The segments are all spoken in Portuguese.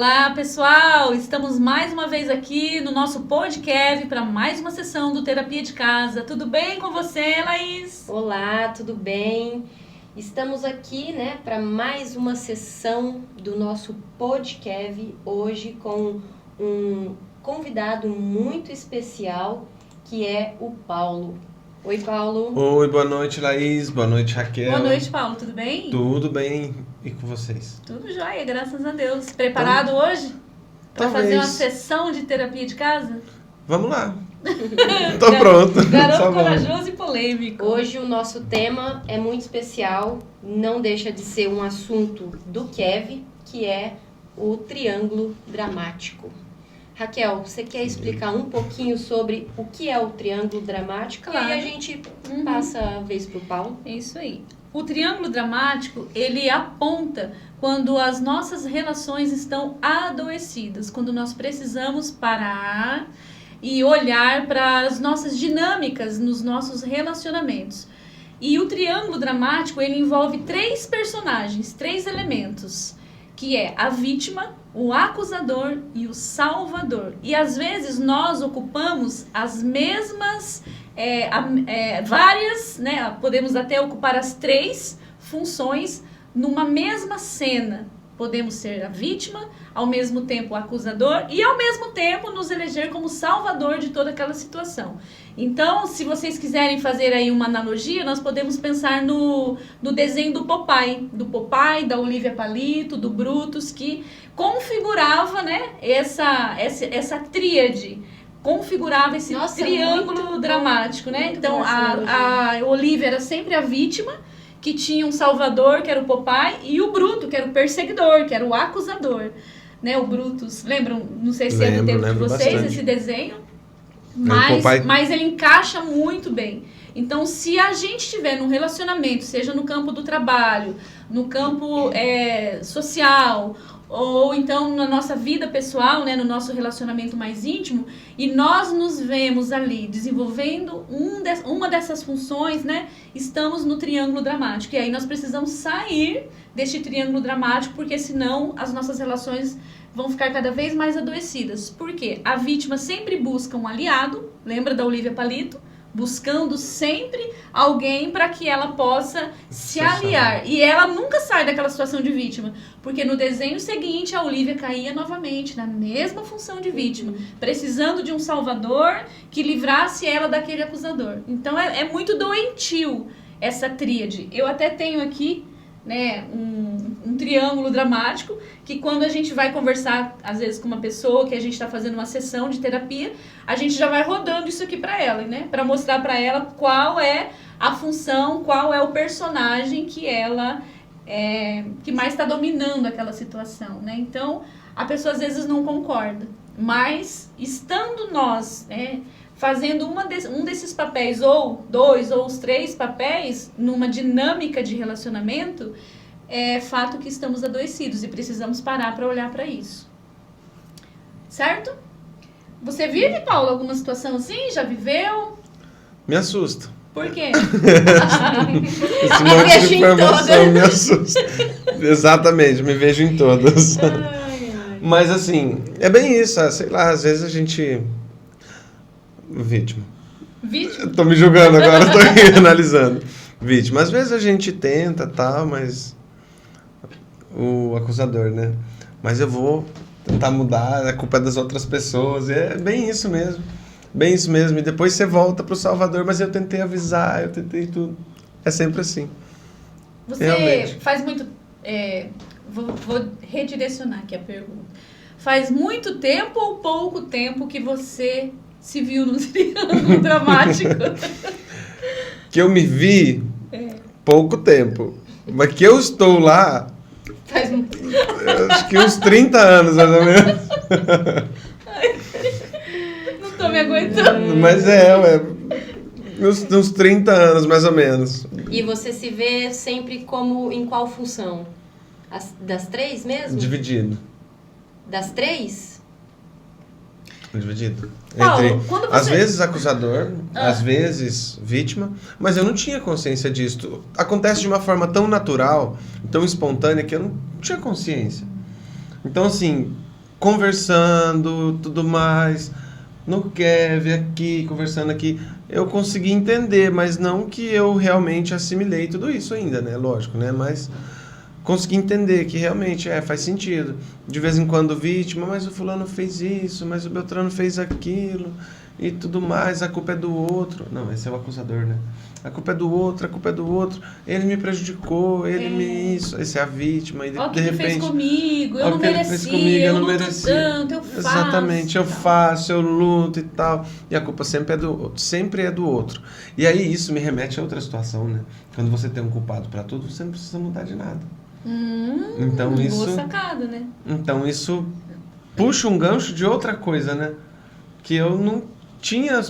Olá, pessoal! Estamos mais uma vez aqui no nosso podcast para mais uma sessão do Terapia de Casa. Tudo bem com você, Laís? Olá, tudo bem? Estamos aqui, para mais uma sessão do nosso podcast, hoje com um convidado muito especial, que é o Paulo. Oi, Paulo. Oi, boa noite, Laís. Boa noite, Raquel. Boa noite, Paulo. Tudo bem? Tudo bem. E com vocês? Tudo jóia, graças a Deus. Preparado hoje para fazer uma sessão de terapia de casa? Vamos lá. Tô pronto. Garoto corajoso e polêmico. Hoje o nosso tema é muito especial, não deixa de ser um assunto do Kev, que é o triângulo dramático. Raquel, você quer explicar um pouquinho sobre o que é o triângulo dramático? Claro. E aí a gente passa a vez pro Paulo. É isso aí. O triângulo dramático, ele aponta quando as nossas relações estão adoecidas, quando nós precisamos parar e olhar para as nossas dinâmicas nos nossos relacionamentos. E o triângulo dramático, ele envolve 3 personagens, 3 elementos, que é a vítima, o acusador e o salvador. E às vezes nós ocupamos as mesmas, várias, podemos até ocupar as 3 funções numa mesma cena. Podemos ser a vítima, ao mesmo tempo o acusador e ao mesmo tempo nos eleger como salvador de toda aquela situação. Então, se vocês quiserem fazer aí uma analogia, nós podemos pensar no desenho do Popeye, da Olivia Palito, do Brutus, que configurava, essa tríade, configurava esse triângulo dramático, né? Então, a Olivia era sempre a vítima, que tinha um salvador, que era o Popeye, e o Bruto, que era o perseguidor, que era o acusador, né? O Brutus, lembram? Não sei se é do tempo de vocês, bastante. Esse desenho, mas ele encaixa muito bem. Então, se a gente estiver num relacionamento, seja no campo do trabalho, no campo social, ou então na nossa vida pessoal, no nosso relacionamento mais íntimo, e nós nos vemos ali desenvolvendo uma dessas funções, estamos no triângulo dramático. E aí nós precisamos sair deste triângulo dramático, porque senão as nossas relações vão ficar cada vez mais adoecidas. Por quê? A vítima sempre busca um aliado, lembra da Olivia Palito? Buscando sempre alguém para que ela possa se aliar. E ela nunca sai daquela situação de vítima, porque no desenho seguinte a Olivia caía novamente na mesma função de vítima, precisando de um salvador que livrasse ela daquele acusador. Então é muito doentio essa tríade. Eu até tenho aqui um triângulo dramático, que quando a gente vai conversar, às vezes, com uma pessoa, que a gente está fazendo uma sessão de terapia, a gente já vai rodando isso aqui para ela, para mostrar para ela qual é a função, qual é o personagem que ela que mais está dominando aquela situação, Então, a pessoa às vezes não concorda, mas estando nós, fazendo um desses papéis, ou 2, ou os 3 papéis, numa dinâmica de relacionamento, é fato que estamos adoecidos e precisamos parar para olhar para isso. Certo? Você vive, Paulo, alguma situação assim? Já viveu? Me assusta. Por quê? Esse monte de informação me assusta. Exatamente, me vejo em todas. Mas assim, é bem isso, sei lá, às vezes a gente... Vítima? Tô me julgando agora, tô aqui analisando. Vítima. Às vezes a gente tenta, mas... O acusador, Mas eu vou tentar mudar, a culpa é das outras pessoas. É bem isso mesmo. Bem isso mesmo. E depois você volta pro salvador, mas eu tentei avisar, eu tentei tudo. É sempre assim. Você realmente faz muito... Vou redirecionar aqui a pergunta. Faz muito tempo ou pouco tempo que você se viu no triângulo dramático? Que eu me vi pouco tempo. Mas que eu estou lá... Acho que uns 30 anos, mais ou menos. Não tô me aguentando. Mas uns 30 anos, mais ou menos. E você se vê sempre como em qual função? Das 3 mesmo? Dividido. Das 3? Dividido. Paulo, quando você... Às vezes acusador, às vezes vítima, mas eu não tinha consciência disso. Acontece de uma forma tão natural, tão espontânea, que eu não tinha consciência. Então, assim, conversando, tudo mais, no Kev aqui, conversando aqui, eu consegui entender, mas não que eu realmente assimilei tudo isso ainda, né? Lógico, né? Mas consegui entender que realmente faz sentido. De vez em quando vítima, mas o fulano fez isso, mas o Beltrano fez aquilo e tudo mais, a culpa é do outro. Não, esse é o acusador, né? A culpa é do outro, a culpa é do outro. Ele me prejudicou, ele me isso. Esse é a vítima. E Olha o que de ele repente, fez comigo, eu não merecia, eu não luto tanto, eu faço. Exatamente, eu faço, eu luto e tal. E a culpa sempre é do outro. E aí isso me remete a outra situação, né? Quando você tem um culpado para tudo, você não precisa mudar de nada. Então isso, boa sacada, né? Então isso puxa um gancho de outra coisa, né? Que eu não tinha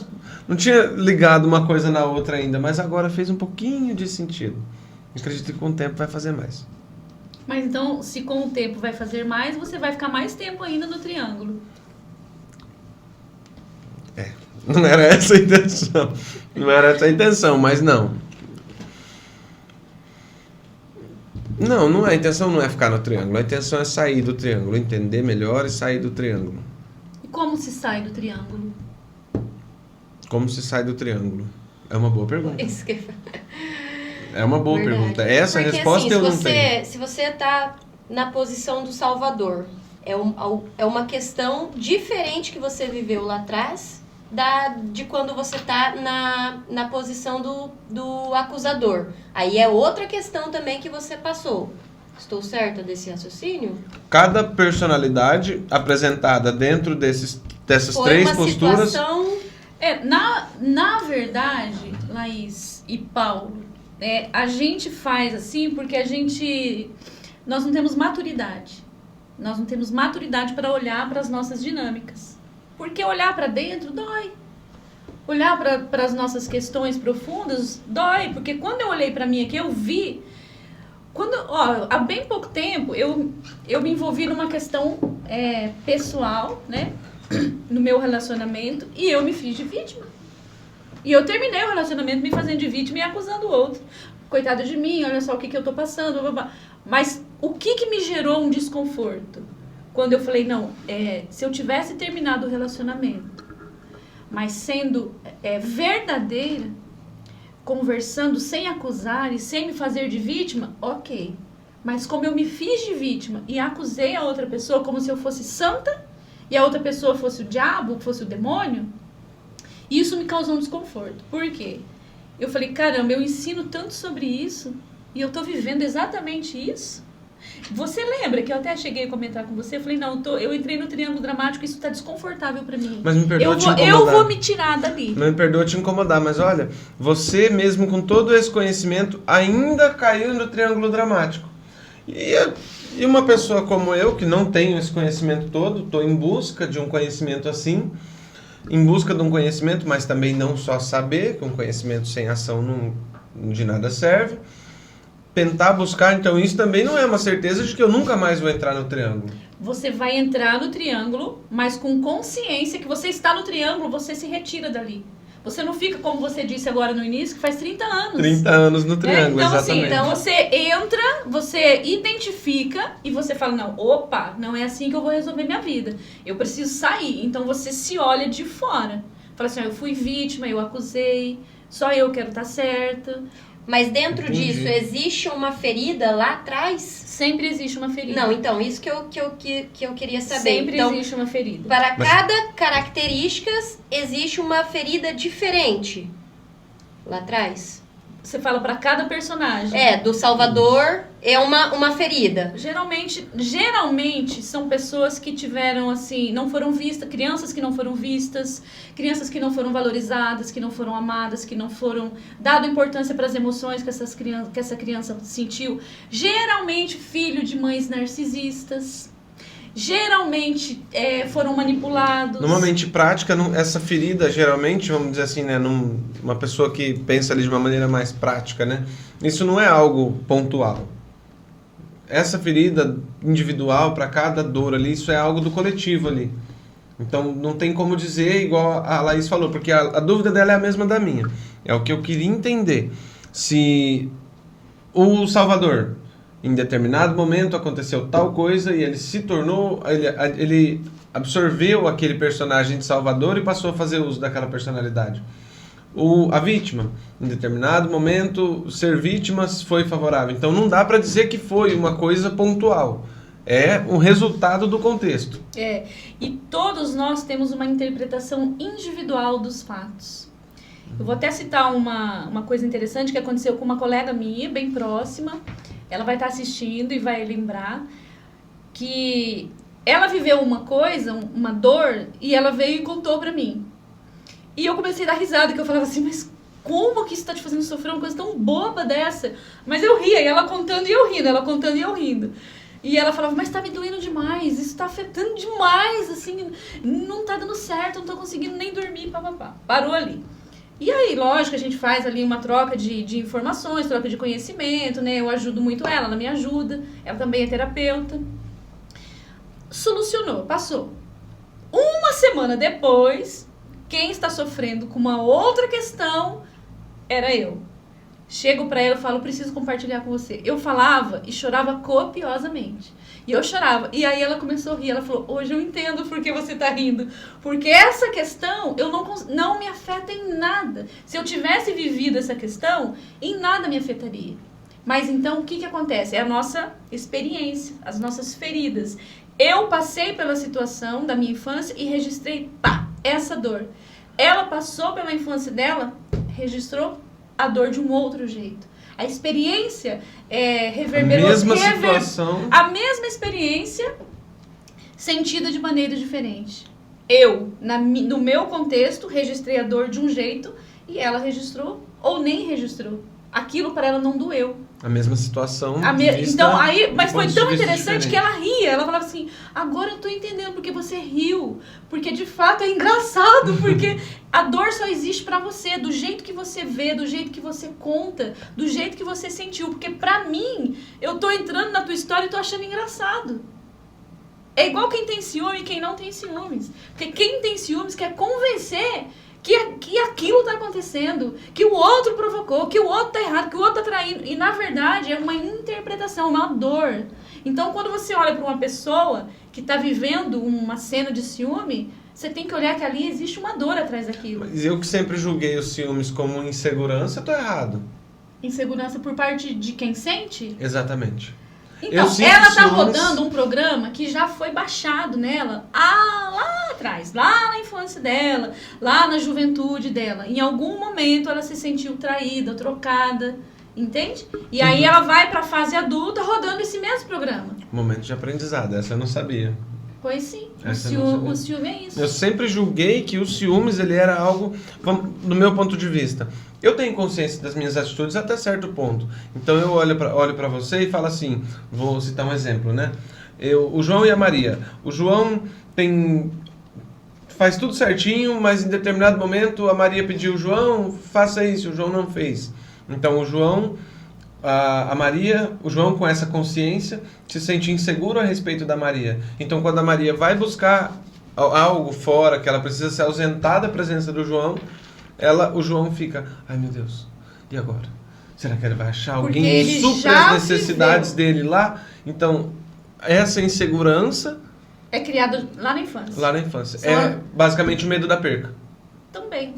ligado uma coisa na outra ainda, mas agora fez um pouquinho de sentido. Acredito que com o tempo vai fazer mais. Mas então, se com o tempo vai fazer mais, você vai ficar mais tempo ainda no triângulo. Não era essa a intenção. Não era essa a intenção, mas não. Não, a intenção não é ficar no triângulo. A intenção é sair do triângulo, entender melhor e sair do triângulo. E como se sai do triângulo? Como se sai do triângulo? É uma boa pergunta. Isso que... É uma boa Verdade. pergunta. Essa Porque, resposta assim, eu não tenho. Se você está na posição do Salvador, é uma questão diferente que você viveu lá atrás de quando você está na posição do acusador. Aí é outra questão também que você passou. Estou certa desse raciocínio? Cada personalidade apresentada dentro dessas três posturas... Situação... Na verdade, Laís e Paulo, a gente faz assim porque nós não temos maturidade. Nós não temos maturidade para olhar para as nossas dinâmicas. Porque olhar para dentro dói. Olhar para as nossas questões profundas dói. Porque quando eu olhei para mim aqui, eu vi... há bem pouco tempo, eu me envolvi numa questão pessoal, né? No meu relacionamento, e eu me fiz de vítima. E eu terminei o relacionamento me fazendo de vítima e acusando o outro. Coitado de mim, olha só o que eu tô passando. Blá, blá. Mas o que me gerou um desconforto? Quando eu falei, não, se eu tivesse terminado o relacionamento, mas sendo verdadeira, conversando sem acusar e sem me fazer de vítima, ok. Mas como eu me fiz de vítima e acusei a outra pessoa como se eu fosse santa, e a outra pessoa fosse o diabo, fosse o demônio, isso me causou um desconforto. Por quê? Eu falei, caramba, eu ensino tanto sobre isso e eu tô vivendo exatamente isso. Você lembra que eu até cheguei a comentar com você? Eu falei, não, eu entrei no triângulo dramático e isso tá desconfortável pra mim. Mas me perdoa te incomodar. Eu vou me tirar dali. Mas me perdoa te incomodar, mas olha, você mesmo com todo esse conhecimento ainda caiu no triângulo dramático. E uma pessoa como eu, que não tenho esse conhecimento todo, estou em busca de um conhecimento assim, em busca de um conhecimento, mas também não só saber, que um conhecimento sem ação de nada serve. Tentar buscar, então isso também não é uma certeza de que eu nunca mais vou entrar no triângulo. Você vai entrar no triângulo, mas com consciência que você está no triângulo, você se retira dali. Você não fica, como você disse agora no início, que faz 30 anos. 30 anos no triângulo, então, exatamente. Assim, então você entra, você identifica e você fala, não é assim que eu vou resolver minha vida. Eu preciso sair. Então você se olha de fora. Fala assim, eu fui vítima, eu acusei, só eu quero estar certa. Mas dentro disso, existe uma ferida lá atrás? Sempre existe uma ferida. Não, então, isso que eu queria saber. Sempre então, existe uma ferida. Para cada característica, existe uma ferida diferente lá atrás? Você fala para cada personagem. Do Salvador é uma ferida. Geralmente são pessoas que tiveram, assim, não foram vistas, crianças que não foram vistas, crianças que não foram valorizadas, que não foram amadas, que não foram dado importância para as emoções que essa criança sentiu. Geralmente filho de mães narcisistas. Geralmente foram manipulados. Numa mente prática, essa ferida, geralmente, vamos dizer assim, né, uma pessoa que pensa ali de uma maneira mais prática, né, isso não é algo pontual. Essa ferida individual para cada dor ali, isso é algo do coletivo ali. Então não tem como dizer igual a Laís falou, porque a dúvida dela é a mesma da minha. É o que eu queria entender. Se o Salvador, em determinado momento aconteceu tal coisa e ele se tornou, ele absorveu aquele personagem de Salvador e passou a fazer uso daquela personalidade. A vítima, em determinado momento, ser vítima foi favorável. Então não dá para dizer que foi uma coisa pontual. É um resultado do contexto. E todos nós temos uma interpretação individual dos fatos. Eu vou até citar uma coisa interessante que aconteceu com uma colega minha, bem próxima. Ela vai estar assistindo e vai lembrar que ela viveu uma coisa, uma dor, e ela veio e contou pra mim. E eu comecei a dar risada, que eu falava assim, mas como que isso tá te fazendo sofrer uma coisa tão boba dessa? Mas eu ria, e ela contando e eu rindo, ela contando e eu rindo. E ela falava, mas tá me doendo demais, isso tá afetando demais, assim, não tá dando certo, não tô conseguindo nem dormir, papapá. Parou ali. E aí, lógico, a gente faz ali uma troca de informações, troca de conhecimento, né? Eu ajudo muito ela me ajuda, ela também é terapeuta. Solucionou, passou. Uma semana depois, quem está sofrendo com uma outra questão era eu. Chego pra ela e falo, preciso compartilhar com você. Eu falava e chorava copiosamente. E eu chorava. E aí ela começou a rir. Ela falou, hoje eu entendo por que você tá rindo. Porque essa questão não me afeta em nada. Se eu tivesse vivido essa questão, em nada me afetaria. Mas então, o que acontece? É a nossa experiência, as nossas feridas. Eu passei pela situação da minha infância e registrei, essa dor. Ela passou pela infância dela, registrou a dor de um outro jeito. A experiência reverberou... A mesma experiência sentida de maneira diferente. Eu, no meu contexto, registrei a dor de um jeito e ela registrou ou nem registrou. Aquilo para ela não doeu. A mesma situação. Então, aí, mas foi tão interessante que ela ria. Ela falava assim, agora eu tô entendendo porque você riu. Porque de fato é engraçado. Porque a dor só existe pra você. Do jeito que você vê, do jeito que você conta, do jeito que você sentiu. Porque pra mim, eu tô entrando na tua história e tô achando engraçado. É igual quem tem ciúme e quem não tem ciúmes. Porque quem tem ciúmes quer convencer que aquilo tá acontecendo, que o outro provocou, que o outro tá errado, que o outro tá traindo. E, na verdade, é uma interpretação, uma dor. Então, quando você olha para uma pessoa que tá vivendo uma cena de ciúme, você tem que olhar que ali existe uma dor atrás daquilo. Mas eu que sempre julguei os ciúmes como insegurança, tô errado. Insegurança por parte de quem sente? Exatamente. Então, ela tá rodando um programa que já foi baixado nela lá atrás, lá na infância dela, lá na juventude dela. Em algum momento ela se sentiu traída, trocada, entende? E aí ela vai pra fase adulta rodando esse mesmo programa. Momento de aprendizado, essa eu não sabia. Pois sim, o ciúme é isso. Eu sempre julguei que o ciúmes ele era algo, do meu ponto de vista. Eu tenho consciência das minhas atitudes até certo ponto. Então eu olho para você e falo assim, vou citar um exemplo, né? O João e a Maria. O João faz tudo certinho, mas em determinado momento a Maria pediu, João, faça isso, o João não fez. Então o João... o João com essa consciência se sente inseguro a respeito da Maria. Então quando a Maria vai buscar algo fora, que ela precisa se ausentar da presença do João, o João fica, ai meu Deus, e agora? Será que ele vai achar alguém que supra as necessidades dele lá? Então essa insegurança é criada lá na infância. Lá na infância. É basicamente o medo da perca. Também.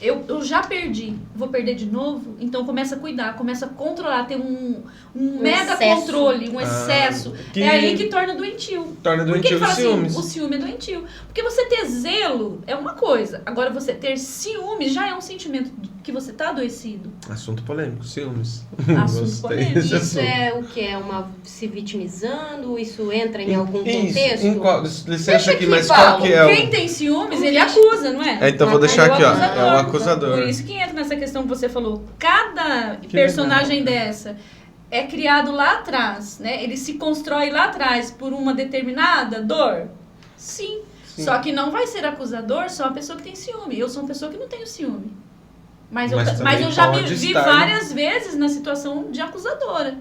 Eu já perdi, vou perder de novo, então começa a cuidar, começa a controlar, ter um mega excesso. Controle, um excesso. É aí que torna doentio. Torna doentio os ciúmes. Assim, o ciúme é doentio. Porque você ter zelo é uma coisa, agora você ter ciúmes já é um sentimento que você tá adoecido. Assunto polêmico, ciúmes. Assunto polêmico. Isso é o que? É se vitimizando? Isso entra em algum contexto? Licença aqui, mas qual que é Quem tem ciúmes, ele acusa, não é? Então vou deixar aqui, ó. É o acusador. Por isso que entra nessa questão que você falou. Cada personagem dessa é criado lá atrás, né? Ele se constrói lá atrás por uma determinada dor? Sim. Só que não vai ser acusador só a pessoa que tem ciúme. Eu sou uma pessoa que não tenho ciúme. Mas eu já me vi várias vezes na situação de acusadora.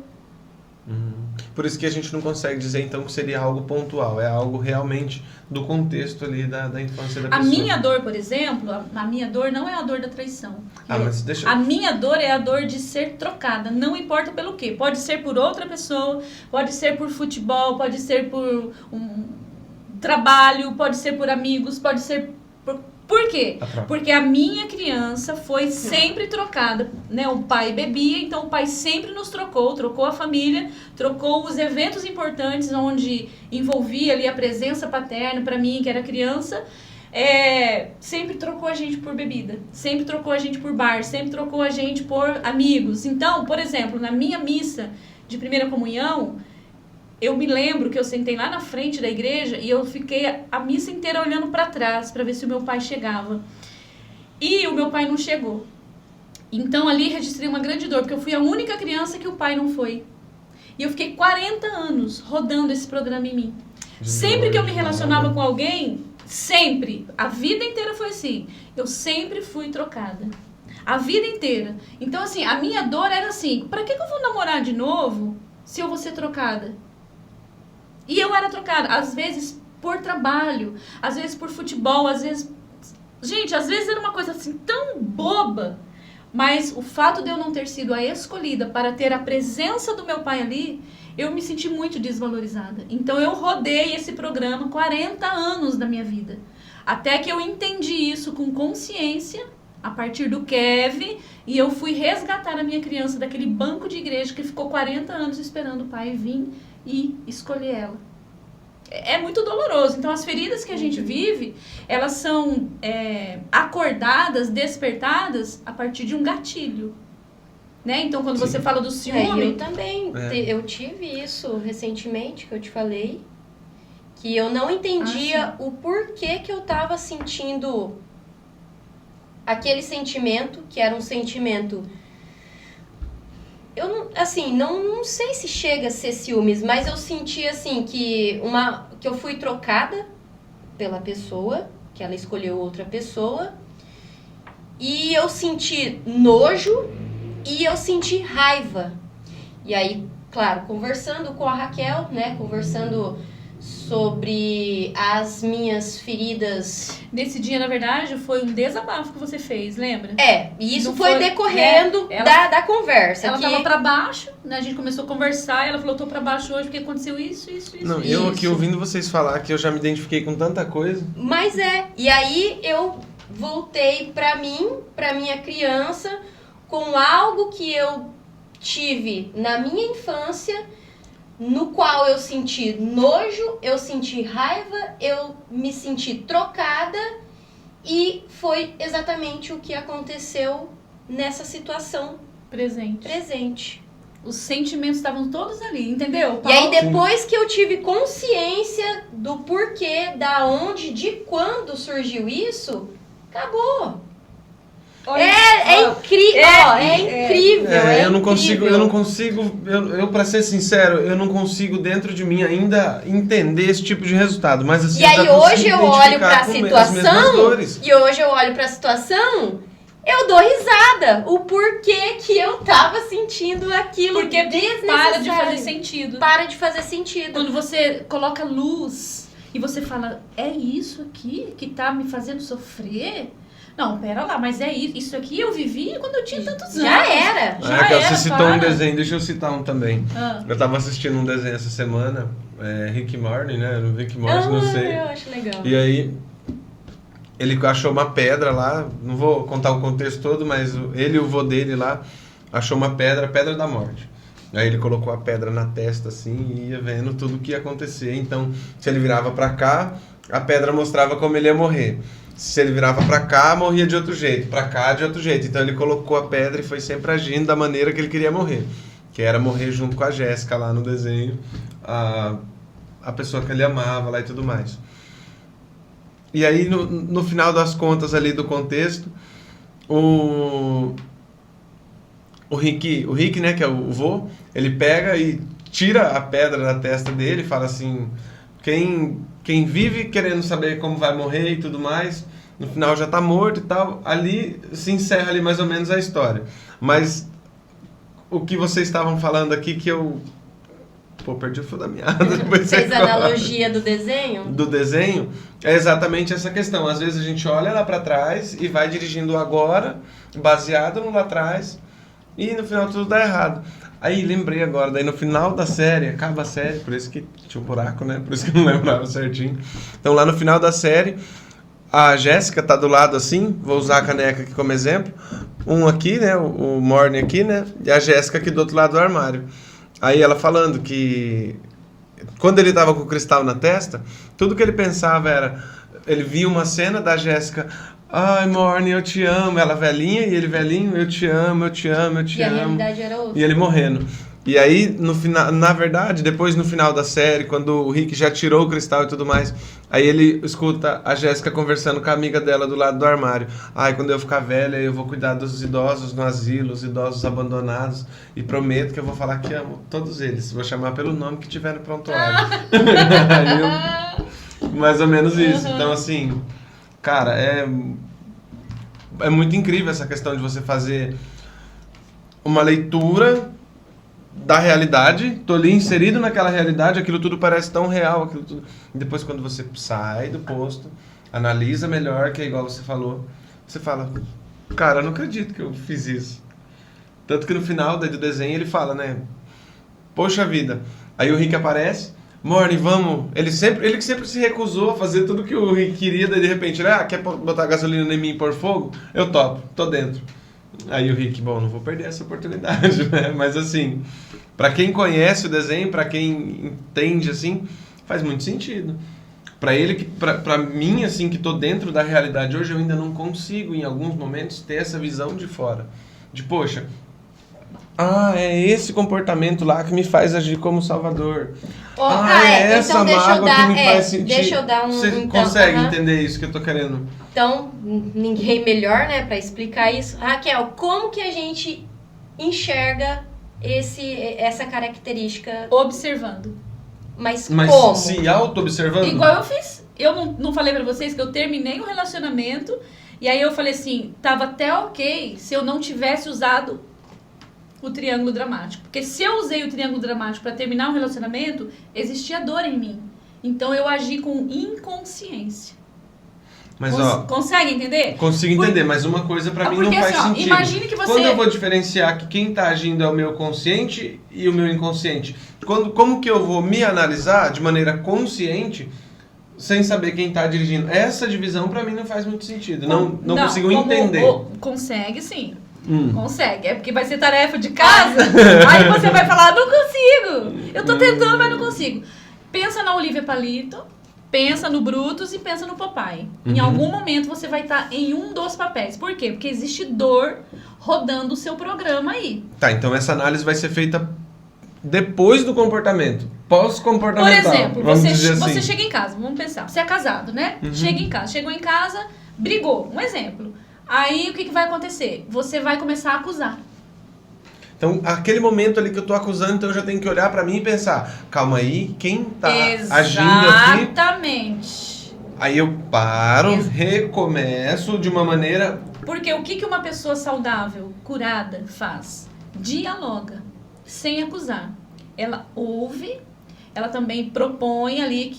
Por isso que a gente não consegue dizer, então, que seria algo pontual. É algo realmente do contexto ali da infância da pessoa. A minha dor, por exemplo, a minha dor não é a dor da traição. Mas deixa... A minha dor é a dor de ser trocada, não importa pelo quê. Pode ser por outra pessoa, pode ser por futebol, pode ser por um trabalho, pode ser por amigos, pode ser por quê? Porque a minha criança foi sempre trocada, né? O pai bebia, então o pai sempre nos trocou a família, trocou os eventos importantes onde envolvia ali a presença paterna para mim, que era criança, sempre trocou a gente por bebida, sempre trocou a gente por bar, sempre trocou a gente por amigos. Então, por exemplo, na minha missa de primeira comunhão, eu me lembro que eu sentei lá na frente da igreja e eu fiquei a missa inteira olhando para trás para ver se o meu pai chegava. E o meu pai não chegou. Então ali registrei uma grande dor, porque eu fui a única criança que o pai não foi. E eu fiquei 40 anos rodando esse programa em mim. Sempre que eu me relacionava com alguém, sempre, a vida inteira foi assim, eu sempre fui trocada. A vida inteira. Então assim, a minha dor era assim, para que eu vou namorar de novo se eu vou ser trocada? E eu era trocada, às vezes por trabalho, às vezes por futebol, às vezes... Gente, às vezes era uma coisa assim tão boba, mas o fato de eu não ter sido a escolhida para ter a presença do meu pai ali, eu me senti muito desvalorizada. Então eu rodei esse programa 40 anos da minha vida. Até que eu entendi isso com consciência, a partir do Kev, e eu fui resgatar a minha criança daquele banco de igreja que ficou 40 anos esperando o pai vir e escolher ela. É muito doloroso. Então, as feridas que a gente vive, elas são acordadas, despertadas a partir de um gatilho. Né? Então, quando você fala do ciúme... eu também. Eu tive isso recentemente, que eu te falei, que eu não entendia o porquê que eu tava sentindo aquele sentimento, que era um sentimento... Eu não sei se chega a ser ciúmes, mas eu senti assim que eu fui trocada pela pessoa, que ela escolheu outra pessoa, e eu senti nojo e eu senti raiva. E aí, claro, conversando com a Raquel, né, conversando sobre as minhas feridas. Nesse dia, na verdade, foi um desabafo que você fez, lembra? E isso foi decorrendo da conversa. Ela tava pra baixo, né? A gente começou a conversar e ela falou, tô pra baixo hoje porque aconteceu isso. Não, eu aqui ouvindo vocês falar que eu já me identifiquei com tanta coisa. Mas e aí eu voltei pra mim, pra minha criança, com algo que eu tive na minha infância, no qual eu senti nojo, eu senti raiva, eu me senti trocada, e foi exatamente o que aconteceu nessa situação presente. Os sentimentos estavam todos ali, entendeu, Paulo? E aí depois que eu tive consciência do porquê, da onde, de quando surgiu isso, acabou. Incrível. Eu não consigo, pra ser sincero, eu não consigo dentro de mim ainda entender esse tipo de resultado. Mas assim, e aí hoje eu olho pra situação, eu dou risada. O porquê que eu tava sentindo aquilo. Porque para de fazer sentido. Para de fazer sentido. Quando você coloca luz e você fala, é isso aqui que tá me fazendo sofrer? Não, pera lá, mas isso aqui eu vivi quando eu tinha tantos anos. Já era. Você citou um desenho, deixa eu citar um também. Eu tava assistindo um desenho essa semana, Rick and Morty, né? Rick and Morty, não sei. Eu acho legal. E aí, ele achou uma pedra lá, não vou contar o contexto todo, mas ele e o vô dele lá achou uma pedra, a pedra da morte. Aí ele colocou a pedra na testa assim e ia vendo tudo o que ia acontecer. Então, se ele virava pra cá, a pedra mostrava como ele ia morrer. Se ele virava pra cá, morria de outro jeito. Pra cá, de outro jeito. Então ele colocou a pedra e foi sempre agindo da maneira que ele queria morrer. Que era morrer junto com a Jéssica lá no desenho. A pessoa que ele amava lá e tudo mais. E aí, no final das contas ali do contexto, o Rick, né, que é o vô, ele pega e tira a pedra da testa dele e fala assim... Quem vive querendo saber como vai morrer e tudo mais, no final já tá morto e tal, ali se encerra ali mais ou menos a história. Mas o que vocês estavam falando aqui que eu Pô, perdi o fio da meada. Depois Fez a analogia do desenho? Do desenho, é exatamente essa questão. Às vezes a gente olha lá pra trás e vai dirigindo agora, baseado no lá atrás, e no final tudo dá errado. Aí lembrei agora, daí no final da série, acaba a série, por isso que tinha um buraco, né? Por isso que eu não lembrava certinho. Então lá no final da série, a Jéssica tá do lado assim, vou usar a caneca aqui como exemplo. Um aqui, né? O Morne aqui, né? E a Jéssica aqui do outro lado do armário. Aí ela falando que quando ele tava com o cristal na testa, tudo que ele pensava era... Ele via uma cena da Jéssica... Ai, Morne, eu te amo. Ela velhinha e ele velhinho, eu te amo, eu te amo, eu te amo. E a realidade era outra. E ele morrendo. E aí, no final, na verdade, depois no final da série, quando o Rick já tirou o cristal e tudo mais, aí ele escuta a Jéssica conversando com a amiga dela do lado do armário. Ai, quando eu ficar velha, eu vou cuidar dos idosos no asilo, os idosos abandonados, e prometo que eu vou falar que amo todos eles. Vou chamar pelo nome que tiver no prontuário. Mais ou menos isso. Então, assim... Cara, é muito incrível essa questão de você fazer uma leitura da realidade, tô ali inserido naquela realidade, aquilo tudo parece tão real, aquilo tudo. E depois quando você sai do posto, analisa melhor, que é igual você falou, você fala, cara, eu não acredito que eu fiz isso. Tanto que no final do desenho ele fala, né? Poxa vida. Aí o Rick aparece... Morne, vamos. Ele que sempre se recusou a fazer tudo que o Rick queria, daí de repente, ele, quer botar gasolina em mim e pôr fogo? Eu topo, tô dentro. Aí o Rick, bom, não vou perder essa oportunidade, né? Mas assim, pra quem conhece o desenho, pra quem entende, assim, faz muito sentido. Pra ele, pra mim, assim, que tô dentro da realidade hoje, eu ainda não consigo, em alguns momentos, ter essa visão de fora. De, poxa... é esse comportamento lá que me faz agir como salvador. Essa então mágoa que me faz sentir... Deixa eu dar um... Você então, consegue entender isso que eu tô querendo? Então, ninguém melhor, né, pra explicar isso. Raquel, como que a gente enxerga essa característica? Observando. Mas como? Se auto-observando? Igual eu fiz. Eu não falei pra vocês que eu terminei o relacionamento e aí eu falei assim, tava até ok se eu não tivesse usado o triângulo dramático. Porque se eu usei o triângulo dramático para terminar um relacionamento, existia dor em mim. Então eu agi com inconsciência. Mas consegue entender? Consigo entender, mas uma coisa para mim não faz sentido. Imagine que você... Quando eu vou diferenciar que quem tá agindo é o meu consciente e o meu inconsciente, como que eu vou me analisar de maneira consciente sem saber quem tá dirigindo? Essa divisão para mim não faz muito sentido. Não consigo entender. Consegue sim. Consegue, é porque vai ser tarefa de casa, aí você vai falar, não consigo, eu tô tentando, mas não consigo. Pensa na Olivia Palito, pensa no Brutus e pensa no Popeye. Em algum momento você vai estar em um dos papéis. Por quê? Porque existe dor rodando o seu programa aí. Tá, então essa análise vai ser feita depois do comportamento, pós-comportamental. Por exemplo, você chega em casa, vamos pensar, você é casado, né? Chegou em casa, brigou, um exemplo. Aí, o que vai acontecer? Você vai começar a acusar. Então, aquele momento ali que eu tô acusando, então eu já tenho que olhar pra mim e pensar, calma aí, quem tá agindo aqui... Exatamente. Aí eu paro, recomeço de uma maneira... Porque o que uma pessoa saudável, curada, faz? Dialoga, sem acusar. Ela ouve, ela também propõe ali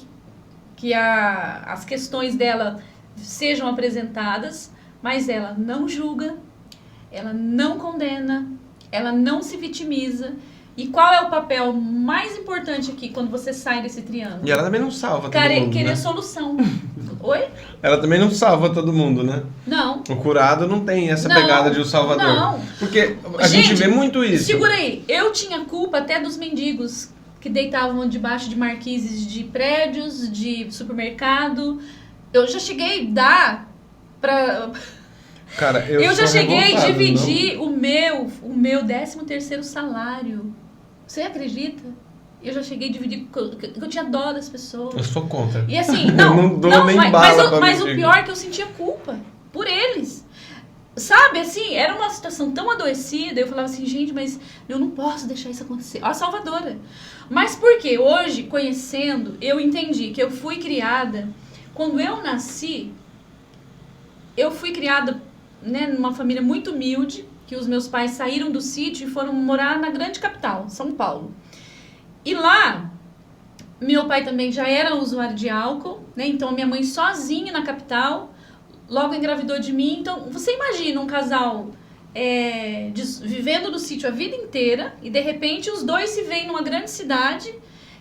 que as questões dela sejam apresentadas, mas ela não julga, ela não condena, ela não se vitimiza. E qual é o papel mais importante aqui quando você sai desse triângulo? E ela também não salva todo mundo, querer né? solução. Oi? Ela também não salva todo mundo, né? Não. O curado não tem essa pegada de o salvador. Não. Porque a gente vê muito isso. Segura aí. Eu tinha culpa até dos mendigos que deitavam debaixo de marquises de prédios, de supermercado. Eu já cheguei a dar pra... Cara, eu já cheguei a dividir o meu 13º salário. Você acredita? Eu já cheguei a dividir, eu tinha dó das pessoas. Eu sou contra. E assim, mas o pior é que eu sentia culpa por eles. Sabe, assim, era uma situação tão adoecida, eu falava assim, gente, mas eu não posso deixar isso acontecer. Ó, salvadora. Mas por quê? Hoje, conhecendo, eu entendi que eu fui criada, quando eu nasci, eu fui criada, né, numa família muito humilde, que os meus pais saíram do sítio e foram morar na grande capital, São Paulo. E lá, meu pai também já era usuário de álcool, né? Então, minha mãe sozinha na capital, logo engravidou de mim. Então, você imagina um casal vivendo no sítio a vida inteira e, de repente, os dois se veem numa grande cidade,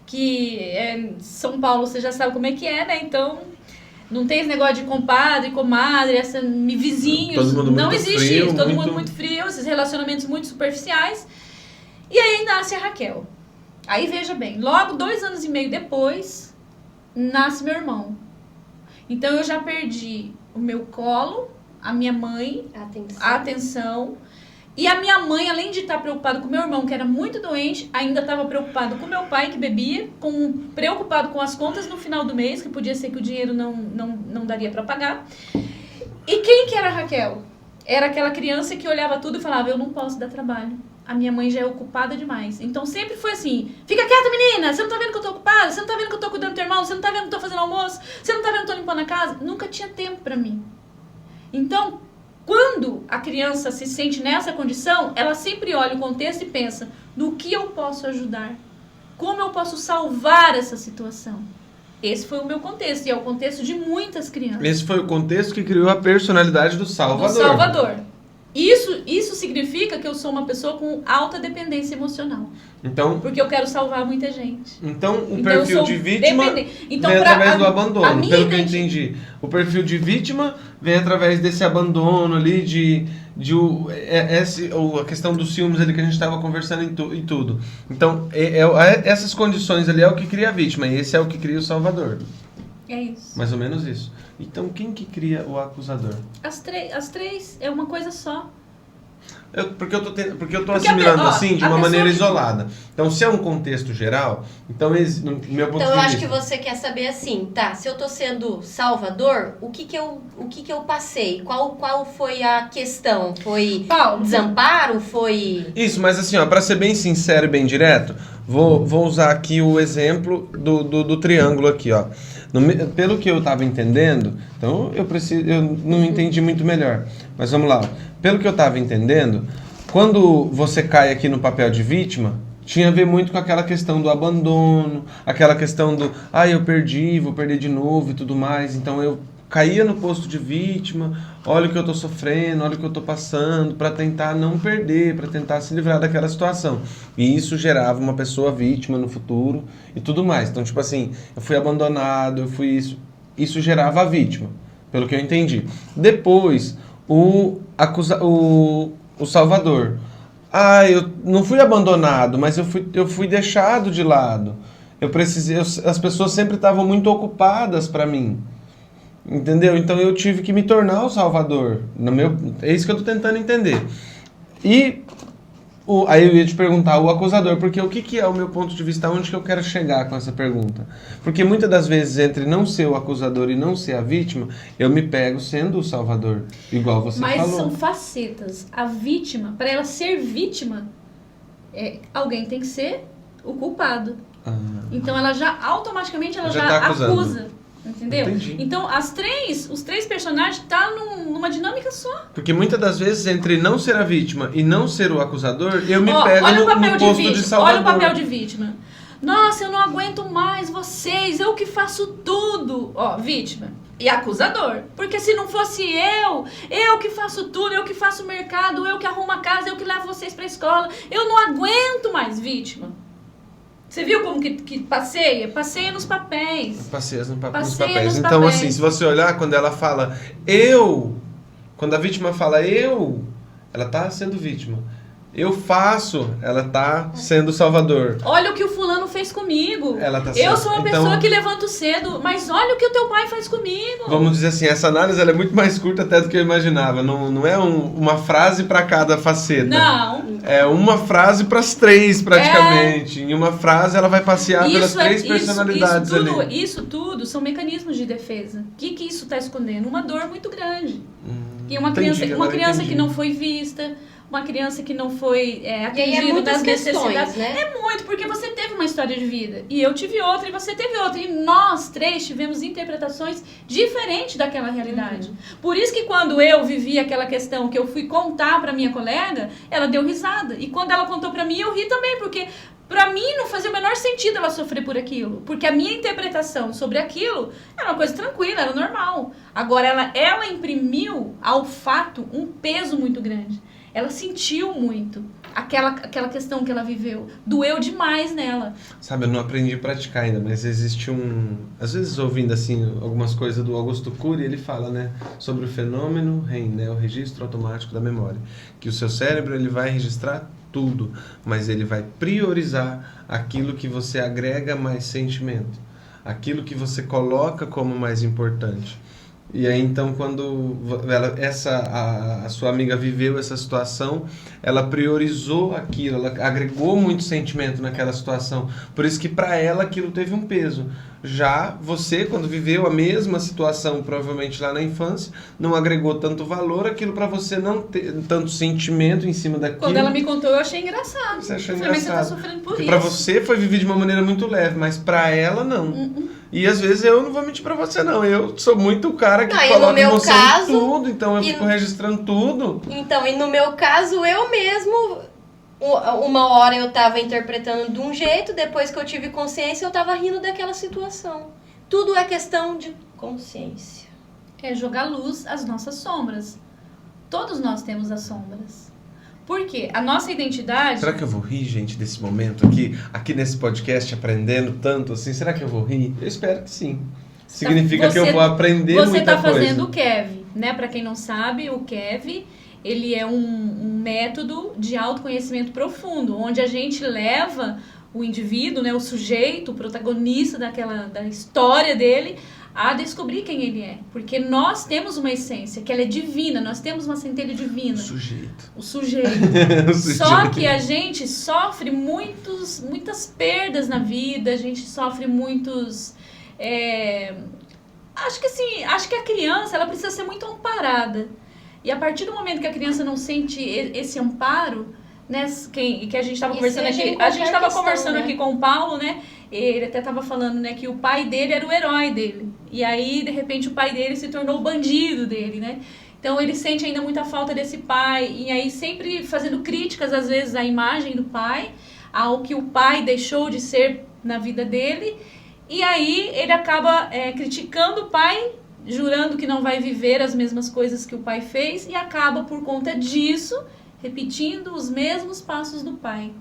que é São Paulo, você já sabe como é que é, né? Então, não tem esse negócio de compadre, comadre, vizinhos. Todo mundo não muito existe frio, isso. Todo mundo muito frio, esses relacionamentos muito superficiais. E aí nasce a Raquel. Aí, veja bem, logo 2 anos e meio depois, nasce meu irmão. Então, eu já perdi o meu colo, a minha mãe, a atenção. E a minha mãe, além de estar preocupada com meu irmão, que era muito doente, ainda estava preocupada com meu pai, que bebia, preocupado com as contas no final do mês, que podia ser que o dinheiro não daria para pagar. E quem que era a Raquel? Era aquela criança que olhava tudo e falava, eu não posso dar trabalho. A minha mãe já é ocupada demais. Então sempre foi assim, fica quieta, menina, você não tá vendo que eu tô ocupada? Você não tá vendo que eu tô cuidando do teu irmão? Você não tá vendo que eu tô fazendo almoço? Você não tá vendo que eu tô limpando a casa? Nunca tinha tempo pra mim. Então, quando a criança se sente nessa condição, ela sempre olha o contexto e pensa, no que eu posso ajudar? Como eu posso salvar essa situação? Esse foi o meu contexto, e é o contexto de muitas crianças. Esse foi o contexto que criou a personalidade do Salvador. Do Salvador. Isso significa que eu sou uma pessoa com alta dependência emocional. Então, porque eu quero salvar muita gente. Então o perfil de vítima vem através do abandono, pelo que eu entendi. O perfil de vítima vem através desse abandono ali, a questão dos ciúmes ali que a gente estava conversando e tudo. Então, essas condições ali é o que cria a vítima, e esse é o que cria o Salvador. É isso. Mais ou menos isso. Então, quem que cria o acusador? As três é uma coisa só. Porque eu tô assimilando assim de uma maneira isolada. Então, se é um contexto geral, então, no meu ponto de vista... Então, eu acho que você quer saber assim, tá, se eu tô sendo salvador, o que que eu passei? Qual foi a questão? Foi desamparo? Foi... Isso, mas assim, ó, pra ser bem sincero e bem direto, vou usar aqui o exemplo do triângulo aqui, ó. Pelo que eu estava entendendo, então eu não entendi muito melhor, mas vamos lá. Pelo que eu estava entendendo, quando você cai aqui no papel de vítima, tinha a ver muito com aquela questão do abandono, aquela questão do, eu perdi, vou perder de novo e tudo mais, então eu caía no posto de vítima, olha o que eu estou sofrendo, olha o que eu estou passando, para tentar não perder, para tentar se livrar daquela situação. E isso gerava uma pessoa vítima no futuro e tudo mais. Então, tipo assim, eu fui abandonado, eu fui isso. Isso gerava a vítima, pelo que eu entendi. Depois, o Salvador. Eu não fui abandonado, mas eu fui deixado de lado. As pessoas sempre estavam muito ocupadas para mim. Entendeu? Então eu tive que me tornar o Salvador. É isso que eu tô tentando entender. E aí eu ia te perguntar, o acusador, porque o que é o meu ponto de vista, onde que eu quero chegar com essa pergunta? Porque muitas das vezes, entre não ser o acusador e não ser a vítima, eu me pego sendo o Salvador, igual você falou. Mas são facetas. A vítima, para ela ser vítima, alguém tem que ser o culpado. Então ela automaticamente já tá acusa. Entendeu? Entendi. Então, os três personagens estão numa dinâmica só. Porque muitas das vezes, entre não ser a vítima e não ser o acusador, eu me pego no posto de Salvador. Olha o papel de vítima. Nossa, eu não aguento mais vocês, eu que faço tudo. Vítima. E acusador. Porque se não fosse eu que faço tudo, eu que faço o mercado, eu que arrumo a casa, eu que levo vocês pra escola, eu não aguento mais, vítima. Você viu como que passeia? Passeia nos papéis. Passeia nos papéis. Então, assim, se você olhar, quando ela fala quando a vítima fala ela tá sendo vítima. Eu faço, ela tá sendo salvador. Olha o que o fulano fez comigo. Ela tá eu sou uma pessoa que levanto cedo, mas olha o que o teu pai faz comigo. Vamos dizer assim, essa análise ela é muito mais curta até do que eu imaginava. Não é uma frase para cada faceta. Não. É uma frase para as três, praticamente. Em uma frase ela vai passear pelas três personalidades ali. Isso tudo são mecanismos de defesa. O que isso está escondendo? Uma dor muito grande. E uma criança que não foi vista, uma criança que não foi atingida das necessidades. Né? É muito, porque você teve uma história de vida. E eu tive outra, e você teve outra. E nós três tivemos interpretações diferentes daquela realidade. Por isso que quando eu vivi aquela questão que eu fui contar pra minha colega, ela deu risada. E quando ela contou pra mim, eu ri também, porque Pra mim, não fazia o menor sentido ela sofrer por aquilo. Porque a minha interpretação sobre aquilo era uma coisa tranquila, era normal. Agora, ela imprimiu ao fato um peso muito grande. Ela sentiu muito aquela questão que ela viveu. Doeu demais nela. Sabe, eu não aprendi a praticar ainda, mas existe às vezes ouvindo assim algumas coisas do Augusto Cury, ele fala, né, sobre o fenômeno REM, né, o registro automático da memória, que o seu cérebro ele vai registrar tudo, mas ele vai priorizar aquilo que você agrega mais sentimento, aquilo que você coloca como mais importante. E aí, então, quando a sua amiga viveu essa situação, ela priorizou aquilo, ela agregou muito sentimento naquela situação. Por isso que para ela aquilo teve um peso. Já você, quando viveu a mesma situação, provavelmente lá na infância, não agregou tanto valor, aquilo para você não ter tanto sentimento em cima daquilo. Quando ela me contou, eu achei engraçado. Você achou engraçado. Mas você tá Porque sofrendo por isso. Para você foi vivido de uma maneira muito leve, mas para ela não. E às vezes eu não vou mentir pra você, não. Eu sou muito o cara que coloca emoção em tudo, então eu fico registrando tudo. Então, e no meu caso, eu mesmo, uma hora eu tava interpretando de um jeito, depois que eu tive consciência, eu tava rindo daquela situação. Tudo é questão de consciência. É jogar luz às nossas sombras. Todos nós temos as sombras. Por quê? A nossa identidade... Será que eu vou rir, gente, desse momento aqui nesse podcast, aprendendo tanto assim? Será que eu vou rir? Eu espero que sim. Significa que eu vou aprender muita coisa. Você está fazendo o KEV, né? Para quem não sabe, o KEV, ele é um método de autoconhecimento profundo, onde a gente leva o indivíduo, né, o sujeito, o protagonista da história dele, a descobrir quem ele é. Porque nós temos uma essência, que ela é divina, nós temos uma centelha divina. O sujeito. Só que a gente sofre muitas perdas na vida, a gente sofre muitos... Acho que a criança, ela precisa ser muito amparada. E a partir do momento que a criança não sente esse amparo, né, que a gente estava conversando aqui, aqui com o Paulo, né? Ele até estava falando, né, que o pai dele era o herói dele. E aí, de repente, o pai dele se tornou o bandido dele, né? Então, ele sente ainda muita falta desse pai. E aí, sempre fazendo críticas, às vezes, à imagem do pai, ao que o pai deixou de ser na vida dele. E aí, ele acaba criticando o pai, jurando que não vai viver as mesmas coisas que o pai fez. E acaba, por conta disso, repetindo os mesmos passos do pai.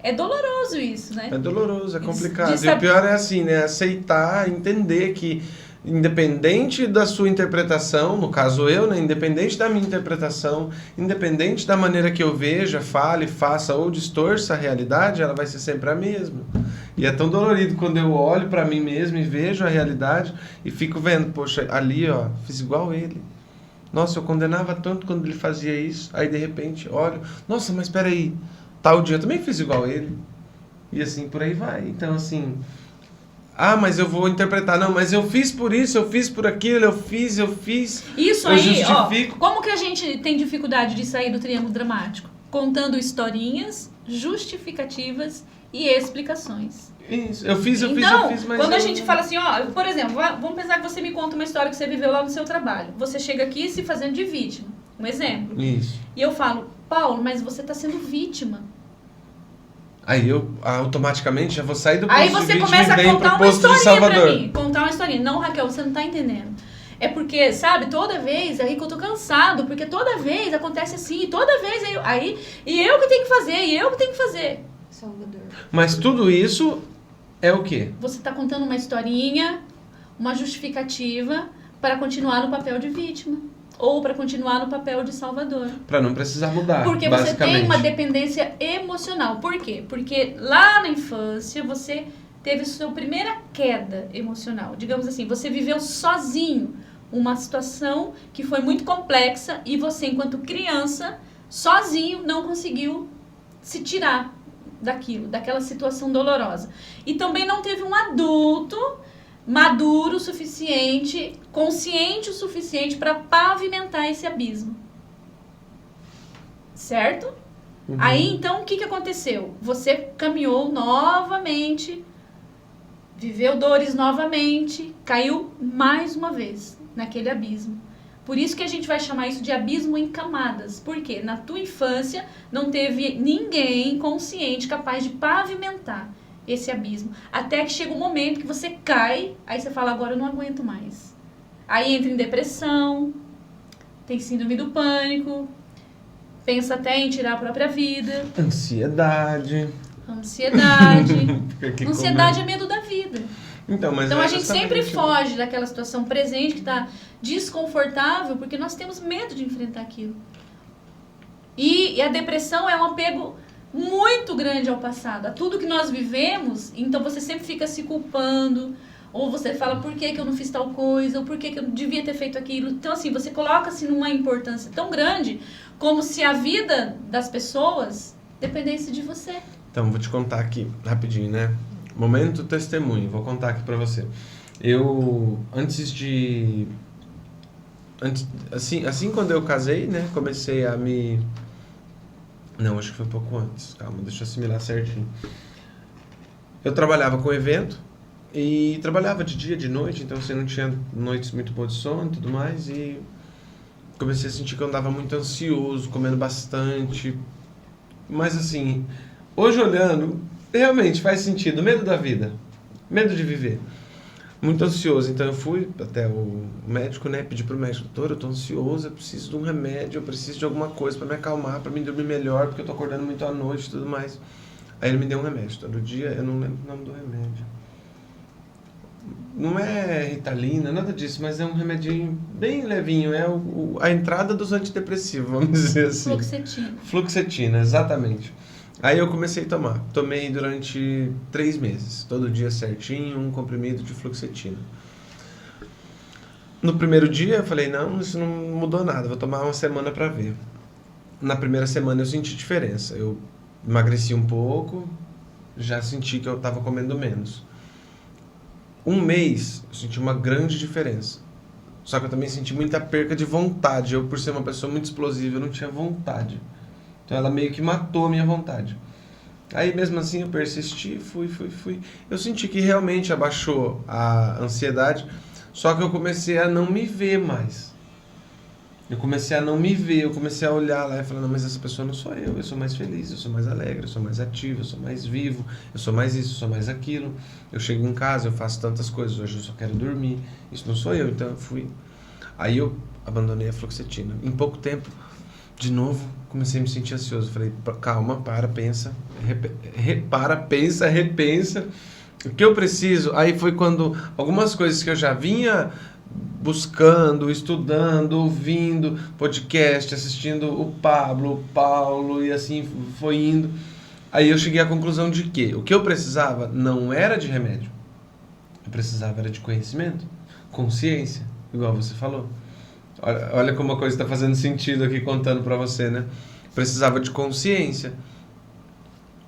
É doloroso isso, né? É doloroso, é complicado. E o pior é assim, né? Aceitar, entender que, independente da sua interpretação, no caso eu, né? Independente da minha interpretação, independente da maneira que eu veja, fale, faça ou distorça a realidade, ela vai ser sempre a mesma. E é tão dolorido quando eu olho pra mim mesmo e vejo a realidade e fico vendo, poxa, ali, ó, fiz igual ele. Nossa, eu condenava tanto quando ele fazia isso. Aí, de repente, olho, nossa, mas peraí, tal dia eu também fiz igual ele. E assim, por aí vai. Então, assim... mas eu vou interpretar. Não, mas eu fiz por isso, eu fiz por aquilo, eu fiz. Isso aí, justifico. Como que a gente tem dificuldade de sair do triângulo dramático? Contando historinhas, justificativas e explicações. Isso, eu fiz, mas... Quando a gente fala assim, por exemplo, vamos pensar que você me conta uma história que você viveu lá no seu trabalho. Você chega aqui se fazendo de vítima. Um exemplo. Isso. E eu falo, Paulo, mas você está sendo vítima. Aí eu automaticamente já vou sair do posto de vítima. Aí você começa a contar uma historinha pra mim. Contar uma historinha. Não, Raquel, você não tá entendendo. É porque, sabe, toda vez, aí que eu tô cansado, porque toda vez acontece assim, toda vez e eu que tenho que fazer, Salvador. Mas tudo isso é o quê? Você tá contando uma historinha, uma justificativa para continuar no papel de vítima. Ou para continuar no papel de salvador. Para não precisar mudar, porque você tem uma dependência emocional. Por quê? Porque lá na infância você teve sua primeira queda emocional. Digamos assim, você viveu sozinho uma situação que foi muito complexa e você, enquanto criança, sozinho, não conseguiu se tirar daquela situação dolorosa. E também não teve um adulto maduro o suficiente, consciente o suficiente para pavimentar esse abismo. Certo? Uhum. Aí, então, o que aconteceu? Você caminhou novamente, viveu dores novamente, caiu mais uma vez naquele abismo. Por isso que a gente vai chamar isso de abismo em camadas. Por quê? Na tua infância não teve ninguém consciente capaz de pavimentar esse abismo. Até que chega um momento que você cai, aí você fala, agora eu não aguento mais. Aí entra em depressão, tem síndrome do pânico, pensa até em tirar a própria vida. Ansiedade. Ansiedade é medo da vida. Então a gente sempre foge daquela situação presente que está desconfortável porque nós temos medo de enfrentar aquilo. E a depressão é um apego muito grande ao passado, a tudo que nós vivemos. Então você sempre fica se culpando, ou você fala por que eu não fiz tal coisa, ou por que eu não devia ter feito aquilo. Então assim, você coloca-se numa importância tão grande como se a vida das pessoas dependesse de você. Então, vou te contar aqui rapidinho, né? Momento testemunho, vou contar aqui pra você. Eu, assim quando eu casei, né, comecei a me... Não, acho que foi um pouco antes, calma, deixa eu assimilar certinho. Eu trabalhava com evento e trabalhava de dia, de noite, então você não tinha noites muito boas de sono e tudo mais, e comecei a sentir que eu andava muito ansioso, comendo bastante, mas assim, hoje olhando... Realmente faz sentido, medo da vida, medo de viver, muito ansioso. Então eu fui até o médico, né, pedi pro médico, doutor, eu tô ansioso, eu preciso de um remédio, eu preciso de alguma coisa para me acalmar, para me dormir melhor, porque eu tô acordando muito à noite e tudo mais. Aí ele me deu um remédio, todo dia, eu não lembro o nome do remédio. Não é Ritalina, nada disso, mas é um remedinho bem levinho, é a entrada dos antidepressivos, vamos dizer assim. Fluoxetina, exatamente. Aí eu comecei a tomar. Tomei durante 3 meses. Todo dia certinho, um comprimido de fluoxetina. No primeiro dia eu falei, não, isso não mudou nada. Vou tomar uma semana pra ver. Na primeira semana eu senti diferença. Eu emagreci um pouco, já senti que eu tava comendo menos. 1 mês eu senti uma grande diferença. Só que eu também senti muita perca de vontade. Eu, por ser uma pessoa muito explosiva, eu não tinha vontade. Então ela meio que matou a minha vontade. Aí mesmo assim eu persisti, fui. Eu senti que realmente abaixou a ansiedade, só que eu comecei a não me ver mais. Eu comecei a olhar lá e falar, não, mas essa pessoa não sou eu sou mais feliz, eu sou mais alegre, eu sou mais ativo, eu sou mais vivo, eu sou mais isso, eu sou mais aquilo. Eu chego em casa, eu faço tantas coisas, hoje eu só quero dormir, isso não sou eu, então eu fui. Aí eu abandonei a fluoxetina. Em pouco tempo, de novo, comecei a me sentir ansioso. Falei, calma, pensa, repensa. O que eu preciso? Aí foi quando algumas coisas que eu já vinha buscando, estudando, ouvindo podcast, assistindo o Paulo, e assim foi indo. Aí eu cheguei à conclusão de que o que eu precisava não era de remédio. Eu precisava era de conhecimento, consciência, igual você falou. Olha como a coisa está fazendo sentido aqui contando para você, né? Precisava de consciência.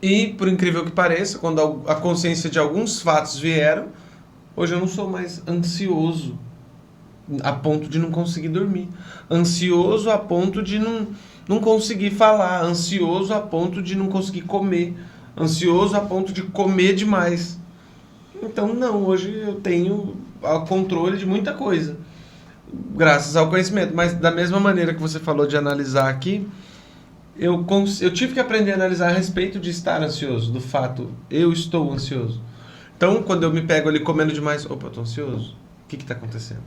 E, por incrível que pareça, quando a consciência de alguns fatos vieram, hoje eu não sou mais ansioso a ponto de não conseguir dormir. Ansioso a ponto de não conseguir falar. Ansioso a ponto de não conseguir comer. Ansioso a ponto de comer demais. Então, não, hoje eu tenho o controle de muita coisa. Graças ao conhecimento, mas da mesma maneira que você falou de analisar aqui, eu tive que aprender a analisar a respeito de estar ansioso, do fato, eu estou ansioso. Então, quando eu me pego ali comendo demais, opa, eu tô ansioso, o que está acontecendo?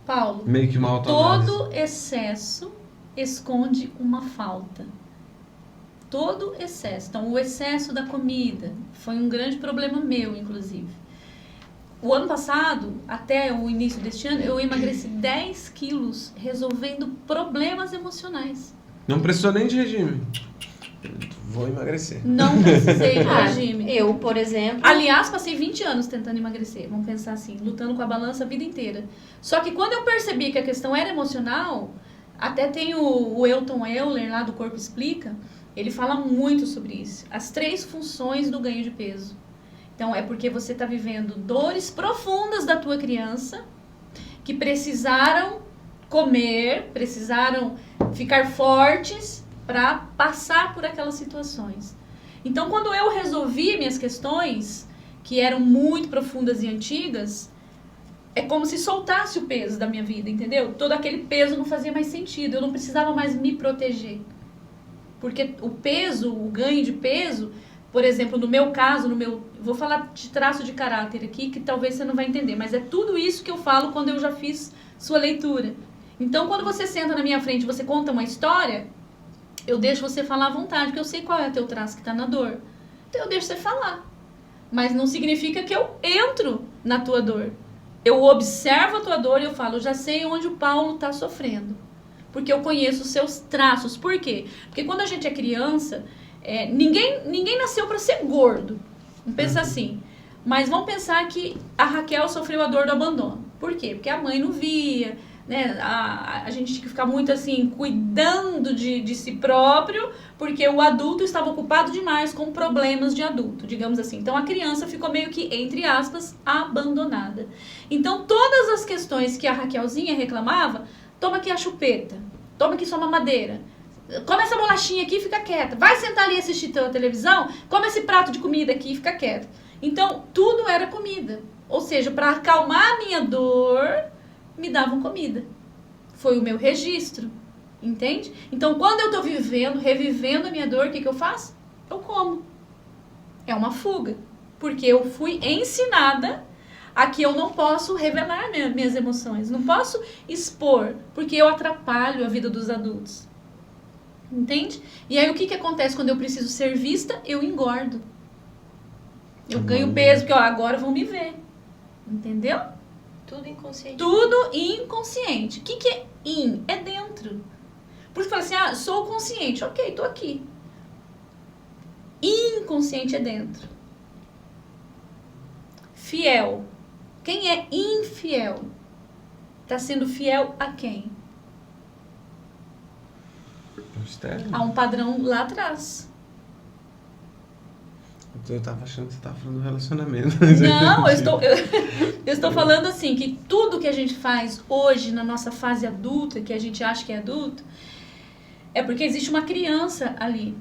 Paulo, meio que uma autoanálise. Todo excesso esconde uma falta. Todo excesso. Então, o excesso da comida foi um grande problema meu, inclusive. O ano passado, até o início deste ano, eu emagreci 10 quilos resolvendo problemas emocionais. Não precisou nem de regime. Vou emagrecer. Não precisei de regime. Eu, por exemplo... Aliás, passei 20 anos tentando emagrecer. Vamos pensar assim, lutando com a balança a vida inteira. Só que quando eu percebi que a questão era emocional, até tem o Elton Euler, lá do Corpo Explica, ele fala muito sobre isso. As 3 funções do ganho de peso. Então, é porque você está vivendo dores profundas da tua criança, que precisaram comer, precisaram ficar fortes para passar por aquelas situações. Então, quando eu resolvi minhas questões, que eram muito profundas e antigas, é como se soltasse o peso da minha vida, entendeu? Todo aquele peso não fazia mais sentido, eu não precisava mais me proteger. Porque o peso, o ganho de peso, por exemplo, no meu caso, vou falar de traço de caráter aqui, que talvez você não vai entender, mas é tudo isso que eu falo quando eu já fiz sua leitura. Então, quando você senta na minha frente e você conta uma história, eu deixo você falar à vontade, porque eu sei qual é o teu traço que está na dor. Então, eu deixo você falar. Mas não significa que eu entro na tua dor. Eu observo a tua dor e eu falo, eu já sei onde o Paulo está sofrendo. Porque eu conheço os seus traços. Por quê? Porque quando a gente é criança, ninguém nasceu para ser gordo. Não pensa assim. Mas vamos pensar que a Raquel sofreu a dor do abandono. Por quê? Porque a mãe não via, né? A gente tinha que ficar muito assim, cuidando de si próprio, porque o adulto estava ocupado demais com problemas de adulto, digamos assim. Então a criança ficou meio que, entre aspas, abandonada. Então todas as questões que a Raquelzinha reclamava, toma aqui a chupeta, toma aqui sua mamadeira, come essa bolachinha aqui e fica quieta, vai sentar ali e assistir a televisão, come esse prato de comida aqui e fica quieta. Então tudo era comida. Ou seja, para acalmar a minha dor, me davam comida. Foi o meu registro, entende? Então, quando eu tô revivendo a minha dor, o que eu faço? Eu como. É uma fuga. Porque eu fui ensinada a que eu não posso revelar minhas emoções. Não posso expor, porque eu atrapalho a vida dos adultos. Entende? E aí, o que acontece quando eu preciso ser vista? Eu engordo. Eu ganho peso, porque agora vão me ver. Entendeu? Tudo inconsciente. Tudo inconsciente. O que é in? É dentro. Por isso fala assim, sou consciente. Ok, tô aqui. Inconsciente é dentro. Fiel. Quem é infiel? Tá sendo fiel a quem? Há um padrão lá atrás. Eu tava achando que você tava falando do relacionamento. Não, eu estou falando assim, que tudo que a gente faz hoje na nossa fase adulta, que a gente acha que é adulto, é porque existe uma criança ali,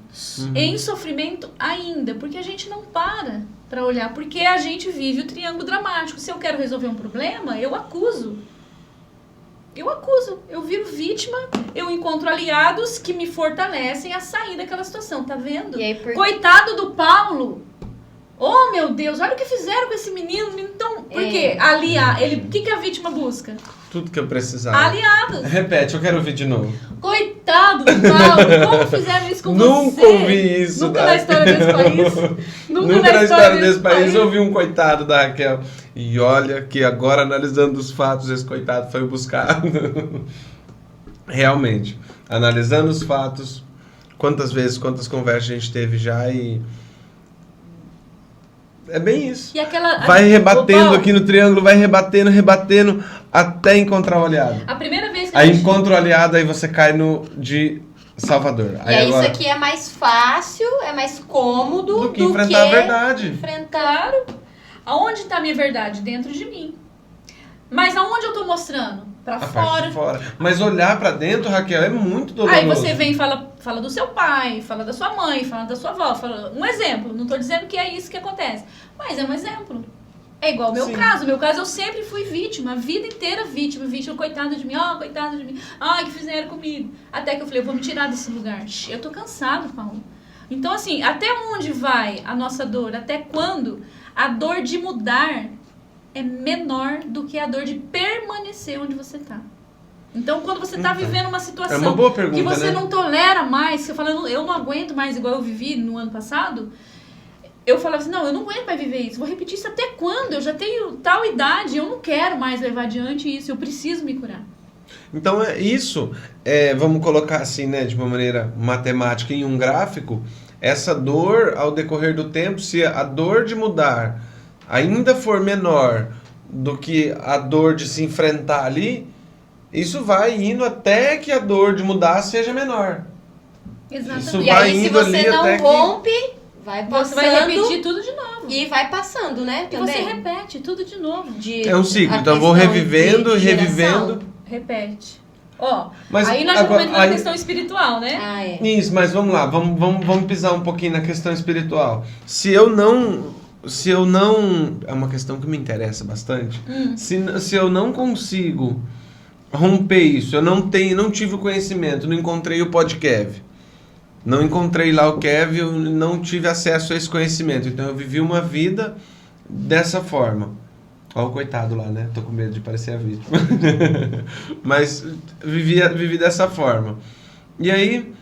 em sofrimento ainda, porque a gente não para olhar, porque a gente vive o triângulo dramático. Se eu quero resolver um problema, eu acuso. Eu viro vítima, eu encontro aliados que me fortalecem a sair daquela situação, tá vendo? E aí, Coitado do Paulo! Oh, meu Deus, olha o que fizeram com esse menino. Então, por quê? Aliar. O que a vítima busca? Tudo que eu precisava. Aliados. Repete, eu quero ouvir de novo. Coitado do Paulo, como fizeram isso com você? Nunca ouvi isso. Nunca na história desse país. Nunca na história desse país ouvi um coitado da Raquel. E olha que agora, analisando os fatos, esse coitado foi buscado. Realmente, analisando os fatos, quantas conversas a gente teve já e... É bem isso. E aquela, vai rebatendo aqui no triângulo, vai rebatendo, até encontrar o aliado. A primeira vez que aí encontra o aliado, aí você cai no de Salvador. Aí agora... isso aqui é mais fácil, é mais cômodo do que enfrentar a verdade. Claro. Aonde está a minha verdade? Dentro de mim. Mas aonde eu tô mostrando? Pra fora. Mas olhar pra dentro, Raquel, é muito doloroso. Aí você vem e fala do seu pai, fala da sua mãe, fala da sua avó. Um exemplo. Não tô dizendo que é isso que acontece. Mas é um exemplo. É igual o meu caso. Meu caso, eu sempre fui vítima. A vida inteira vítima. Coitada de mim. Coitada de mim. Que fizeram comigo. Até que eu falei, eu vou me tirar desse lugar. Eu tô cansado, Paulo. Então, assim, até onde vai a nossa dor? Até quando a dor de mudar é menor do que a dor de permanecer onde você tá. Então, quando você tá vivendo uma situação uma boa pergunta, que você né? não tolera mais, você fala, eu não aguento mais igual eu vivi no ano passado, eu falava assim, não, eu não aguento mais viver isso, vou repetir isso até quando? Eu já tenho tal idade, eu não quero mais levar adiante isso, eu preciso me curar. Então, vamos colocar assim, né, de uma maneira matemática em um gráfico, essa dor, ao decorrer do tempo, se a dor de mudar ainda for menor do que a dor de se enfrentar ali, isso vai indo até que a dor de mudar seja menor. Exatamente. Isso e vai aí, indo se você ali não até rompe, vai passando. Você vai repetir tudo de novo. E vai passando, né? E você repete tudo de novo. É um ciclo, então eu vou revivendo. Repete. Mas aí nós já comentamos na questão espiritual, né? Isso, mas vamos lá, vamos pisar um pouquinho na questão espiritual. Se eu não se eu não... É uma questão que me interessa bastante. Se eu não consigo romper isso, eu não tive o conhecimento, não encontrei o podcast, não encontrei lá o Kev, eu não tive acesso a esse conhecimento. Então eu vivi uma vida dessa forma. Olha o coitado lá, né? Tô com medo de parecer a vítima. Mas vivi dessa forma. E aí,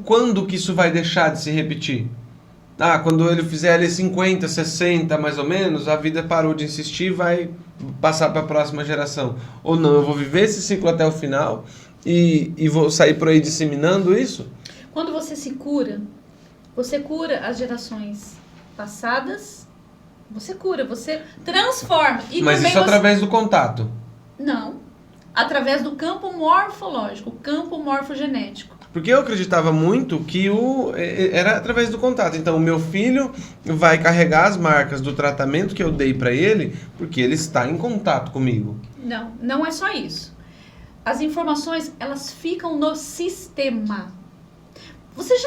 quando que isso vai deixar de se repetir? Quando ele fizer ali 50, 60 mais ou menos, a vida parou de insistir e vai passar para a próxima geração. Ou não, eu vou viver esse ciclo até o final e vou sair por aí disseminando isso? Quando você se cura, você cura as gerações passadas, você cura, você transforma. Mas isso através do contato? Não. Através do campo morfológico, o campo morfogenético. Porque eu acreditava muito que era através do contato. Então, o meu filho vai carregar as marcas do tratamento que eu dei para ele, porque ele está em contato comigo. Não, não é só isso. As informações, elas ficam no sistema. Você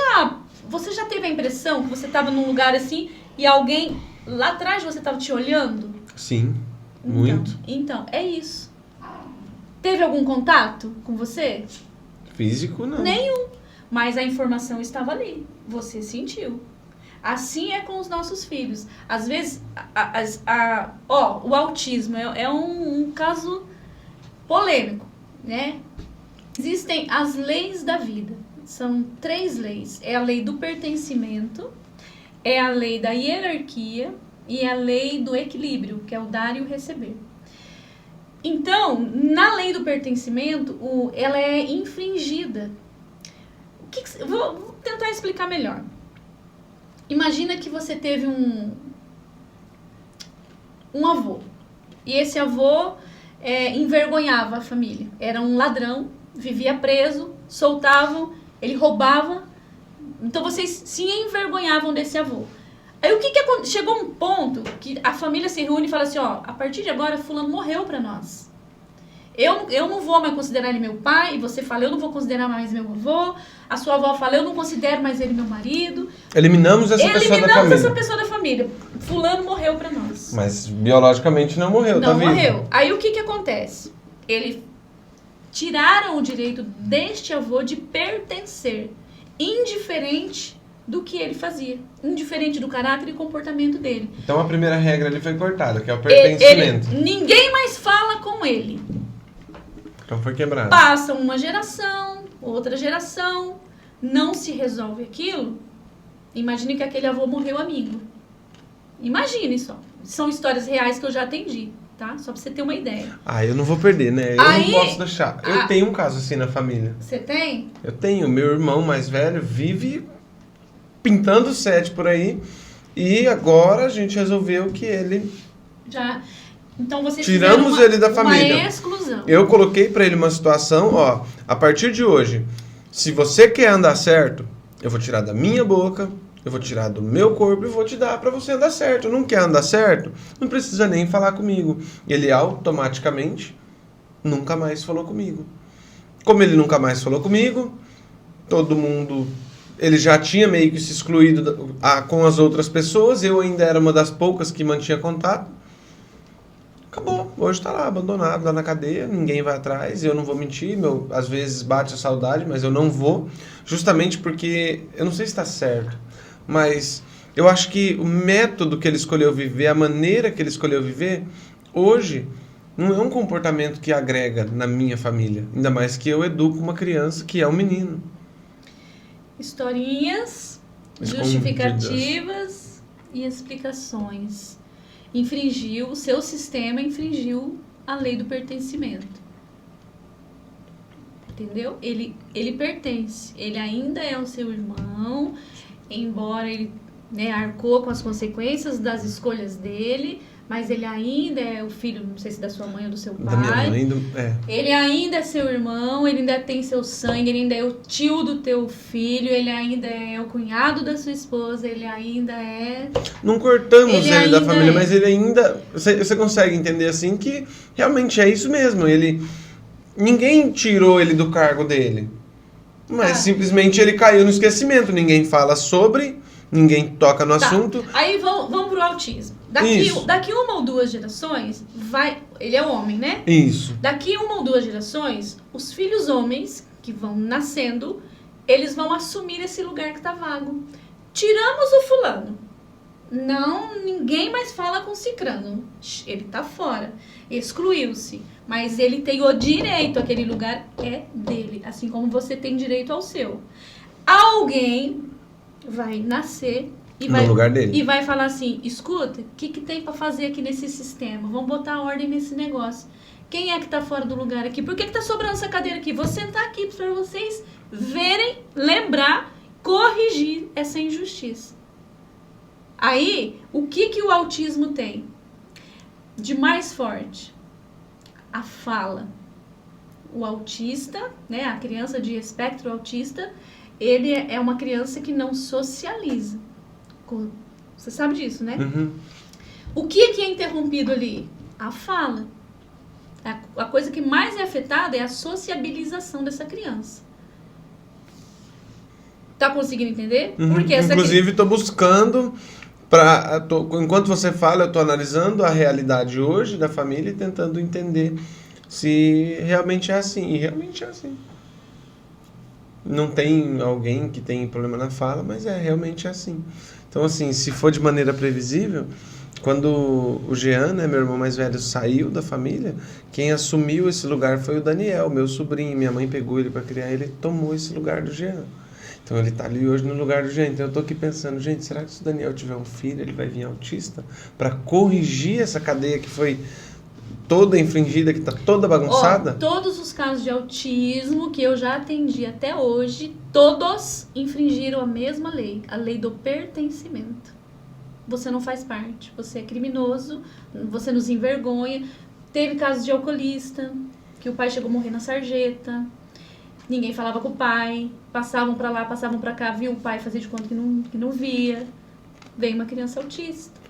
já teve a impressão que você estava num lugar assim e alguém lá atrás de você estava te olhando? Sim, muito. Então, é isso. Teve algum contato com você? Físico, não. Nenhum. Mas a informação estava ali. Você sentiu. Assim é com os nossos filhos. Às vezes, o autismo é um caso polêmico, né? Existem as leis da vida. São 3 leis. É a lei do pertencimento, é a lei da hierarquia e a lei do equilíbrio, que é o dar e o receber. Então, na lei do pertencimento, ela é infringida. Vou tentar explicar melhor. Imagina que você teve um avô. E esse avô envergonhava a família. Era um ladrão, vivia preso, soltavam, ele roubava. Então, vocês se envergonhavam desse avô. Aí o que aconteceu? Chegou um ponto que a família se reúne e fala assim, a partir de agora fulano morreu pra nós. Eu não vou mais considerar ele meu pai, e você fala, eu não vou considerar mais meu avô, a sua avó fala, eu não considero mais ele meu marido. Eliminamos essa pessoa da família. Fulano morreu pra nós. Mas biologicamente não morreu, tá vivo. Não morreu. Aí o que acontece? Eles tiraram o direito deste avô de pertencer, indiferente do que ele fazia, indiferente do caráter e comportamento dele. Então a primeira regra ali foi cortada, que é o pertencimento. Ninguém mais fala com ele. Então foi quebrado. Passa uma geração, outra geração, não se resolve aquilo. Imagine que aquele avô morreu amigo. Imagine só. São histórias reais que eu já atendi, tá? Só pra você ter uma ideia. Eu não vou perder, né? Eu não posso deixar. Eu tenho um caso assim na família. Você tem? Eu tenho. Meu irmão mais velho vive pintando 7 por aí. E agora a gente resolveu que ele... Então vocês tiramos ele da família. Uma exclusão. Eu coloquei pra ele uma situação, a partir de hoje, se você quer andar certo, eu vou tirar da minha boca, eu vou tirar do meu corpo e vou te dar pra você andar certo. Não quer andar certo? Não precisa nem falar comigo. Ele automaticamente nunca mais falou comigo. Como ele nunca mais falou comigo, todo mundo... Ele já tinha meio que se excluído com as outras pessoas, eu ainda era uma das poucas que mantinha contato. Acabou, hoje tá lá, abandonado, lá na cadeia, ninguém vai atrás, eu não vou mentir, às vezes bate a saudade, mas eu não vou, justamente porque, eu não sei se está certo, mas eu acho que o método que ele escolheu viver, a maneira que ele escolheu viver, hoje, não é um comportamento que agrega na minha família, ainda mais que eu educo uma criança que é um menino. Historinhas, justificativas e explicações. O seu sistema infringiu a lei do pertencimento. Entendeu? Ele pertence. Ele ainda é o seu irmão, embora ele arcou com as consequências das escolhas dele, mas ele ainda é o filho, não sei se da sua mãe ou do seu pai. Da minha mãe, Ele ainda é seu irmão, ele ainda tem seu sangue, ele ainda é o tio do teu filho, ele ainda é o cunhado da sua esposa, ele ainda é... Não cortamos ele da família, mas ele ainda... Você consegue entender assim que realmente é isso mesmo. Ninguém tirou ele do cargo dele, mas simplesmente ele caiu no esquecimento. Ninguém fala sobre... ninguém toca no assunto. Aí vamos pro autismo. Daqui uma ou duas gerações, ele é homem, né? Isso. Daqui uma ou duas gerações, os filhos homens que vão nascendo, eles vão assumir esse lugar que tá vago. Tiramos o fulano. Não, ninguém mais fala com o cicrano. Ele tá fora. Excluiu-se. Mas ele tem o direito, aquele lugar é dele. Assim como você tem direito ao seu. Alguém vai nascer no lugar dele. E vai falar assim, escuta, o que tem pra fazer aqui nesse sistema? Vamos botar ordem nesse negócio. Quem é que tá fora do lugar aqui? Por que tá sobrando essa cadeira aqui? Vou sentar aqui para vocês verem, lembrar, corrigir essa injustiça. Aí, o que o autismo tem de mais forte? A fala. O autista, né, a criança de espectro autista, ele é uma criança que não socializa. Você sabe disso, né? Uhum. O que é interrompido ali? A fala. A coisa que mais é afetada é a sociabilização dessa criança. Tá conseguindo entender? Uhum. Porque inclusive, estou buscando... enquanto você fala, eu estou analisando a realidade hoje da família e tentando entender se realmente é assim. E realmente é assim. Não tem alguém que tem problema na fala, mas realmente é assim. Então, assim, se for de maneira previsível, quando o Jean, né, meu irmão mais velho, saiu da família, quem assumiu esse lugar foi o Daniel, meu sobrinho. Minha mãe pegou ele para criar, ele tomou esse lugar do Jean. Então ele tá ali hoje no lugar do Jean. Então eu tô aqui pensando, gente, será que se o Daniel tiver um filho, ele vai vir autista? Para corrigir essa cadeia que foi toda infringida, que tá toda bagunçada? Todos os casos de autismo que eu já atendi até hoje, todos infringiram a mesma lei, a lei do pertencimento. Você não faz parte, você é criminoso, você nos envergonha. Teve casos de alcoolista, que o pai chegou a morrer na sarjeta. Ninguém falava com o pai, passavam pra lá, passavam pra cá, viu o pai fazer de conta que não via. Veio uma criança autista.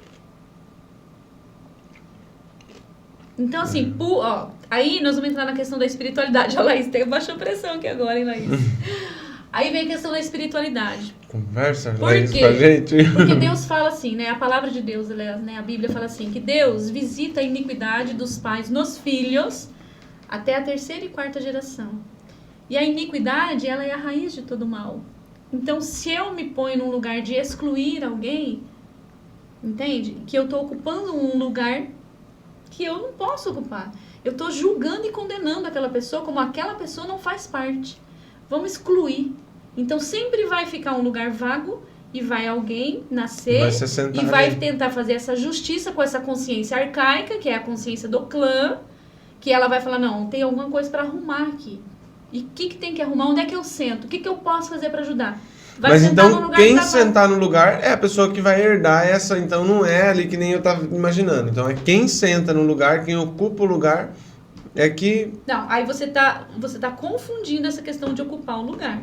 Então, assim, aí nós vamos entrar na questão da espiritualidade. A Laís baixou pressão aqui agora, hein, Laís? Aí vem a questão da espiritualidade. Conversa, Laís, com a gente. Porque Deus fala assim, né? A palavra de Deus, né? A Bíblia fala assim, que Deus visita a iniquidade dos pais nos filhos até a 3ª e 4ª geração. E a iniquidade, ela é a raiz de todo mal. Então, se eu me ponho num lugar de excluir alguém, entende? Que eu estou ocupando um lugar que eu não posso ocupar. Eu estou julgando e condenando aquela pessoa como aquela pessoa não faz parte. Vamos excluir. Então, sempre vai ficar um lugar vago e vai alguém nascer e vai tentar fazer essa justiça com essa consciência arcaica, que é a consciência do clã, que ela vai falar, não, tem alguma coisa para arrumar aqui. E o que tem que arrumar? Onde é que eu sento? O que eu posso fazer para ajudar? Mas então, quem sentar no lugar é a pessoa que vai herdar essa... Então, não é ali que nem eu estava imaginando. Então, é quem senta no lugar, quem ocupa o lugar, é que... Não, aí você tá confundindo essa questão de ocupar o lugar.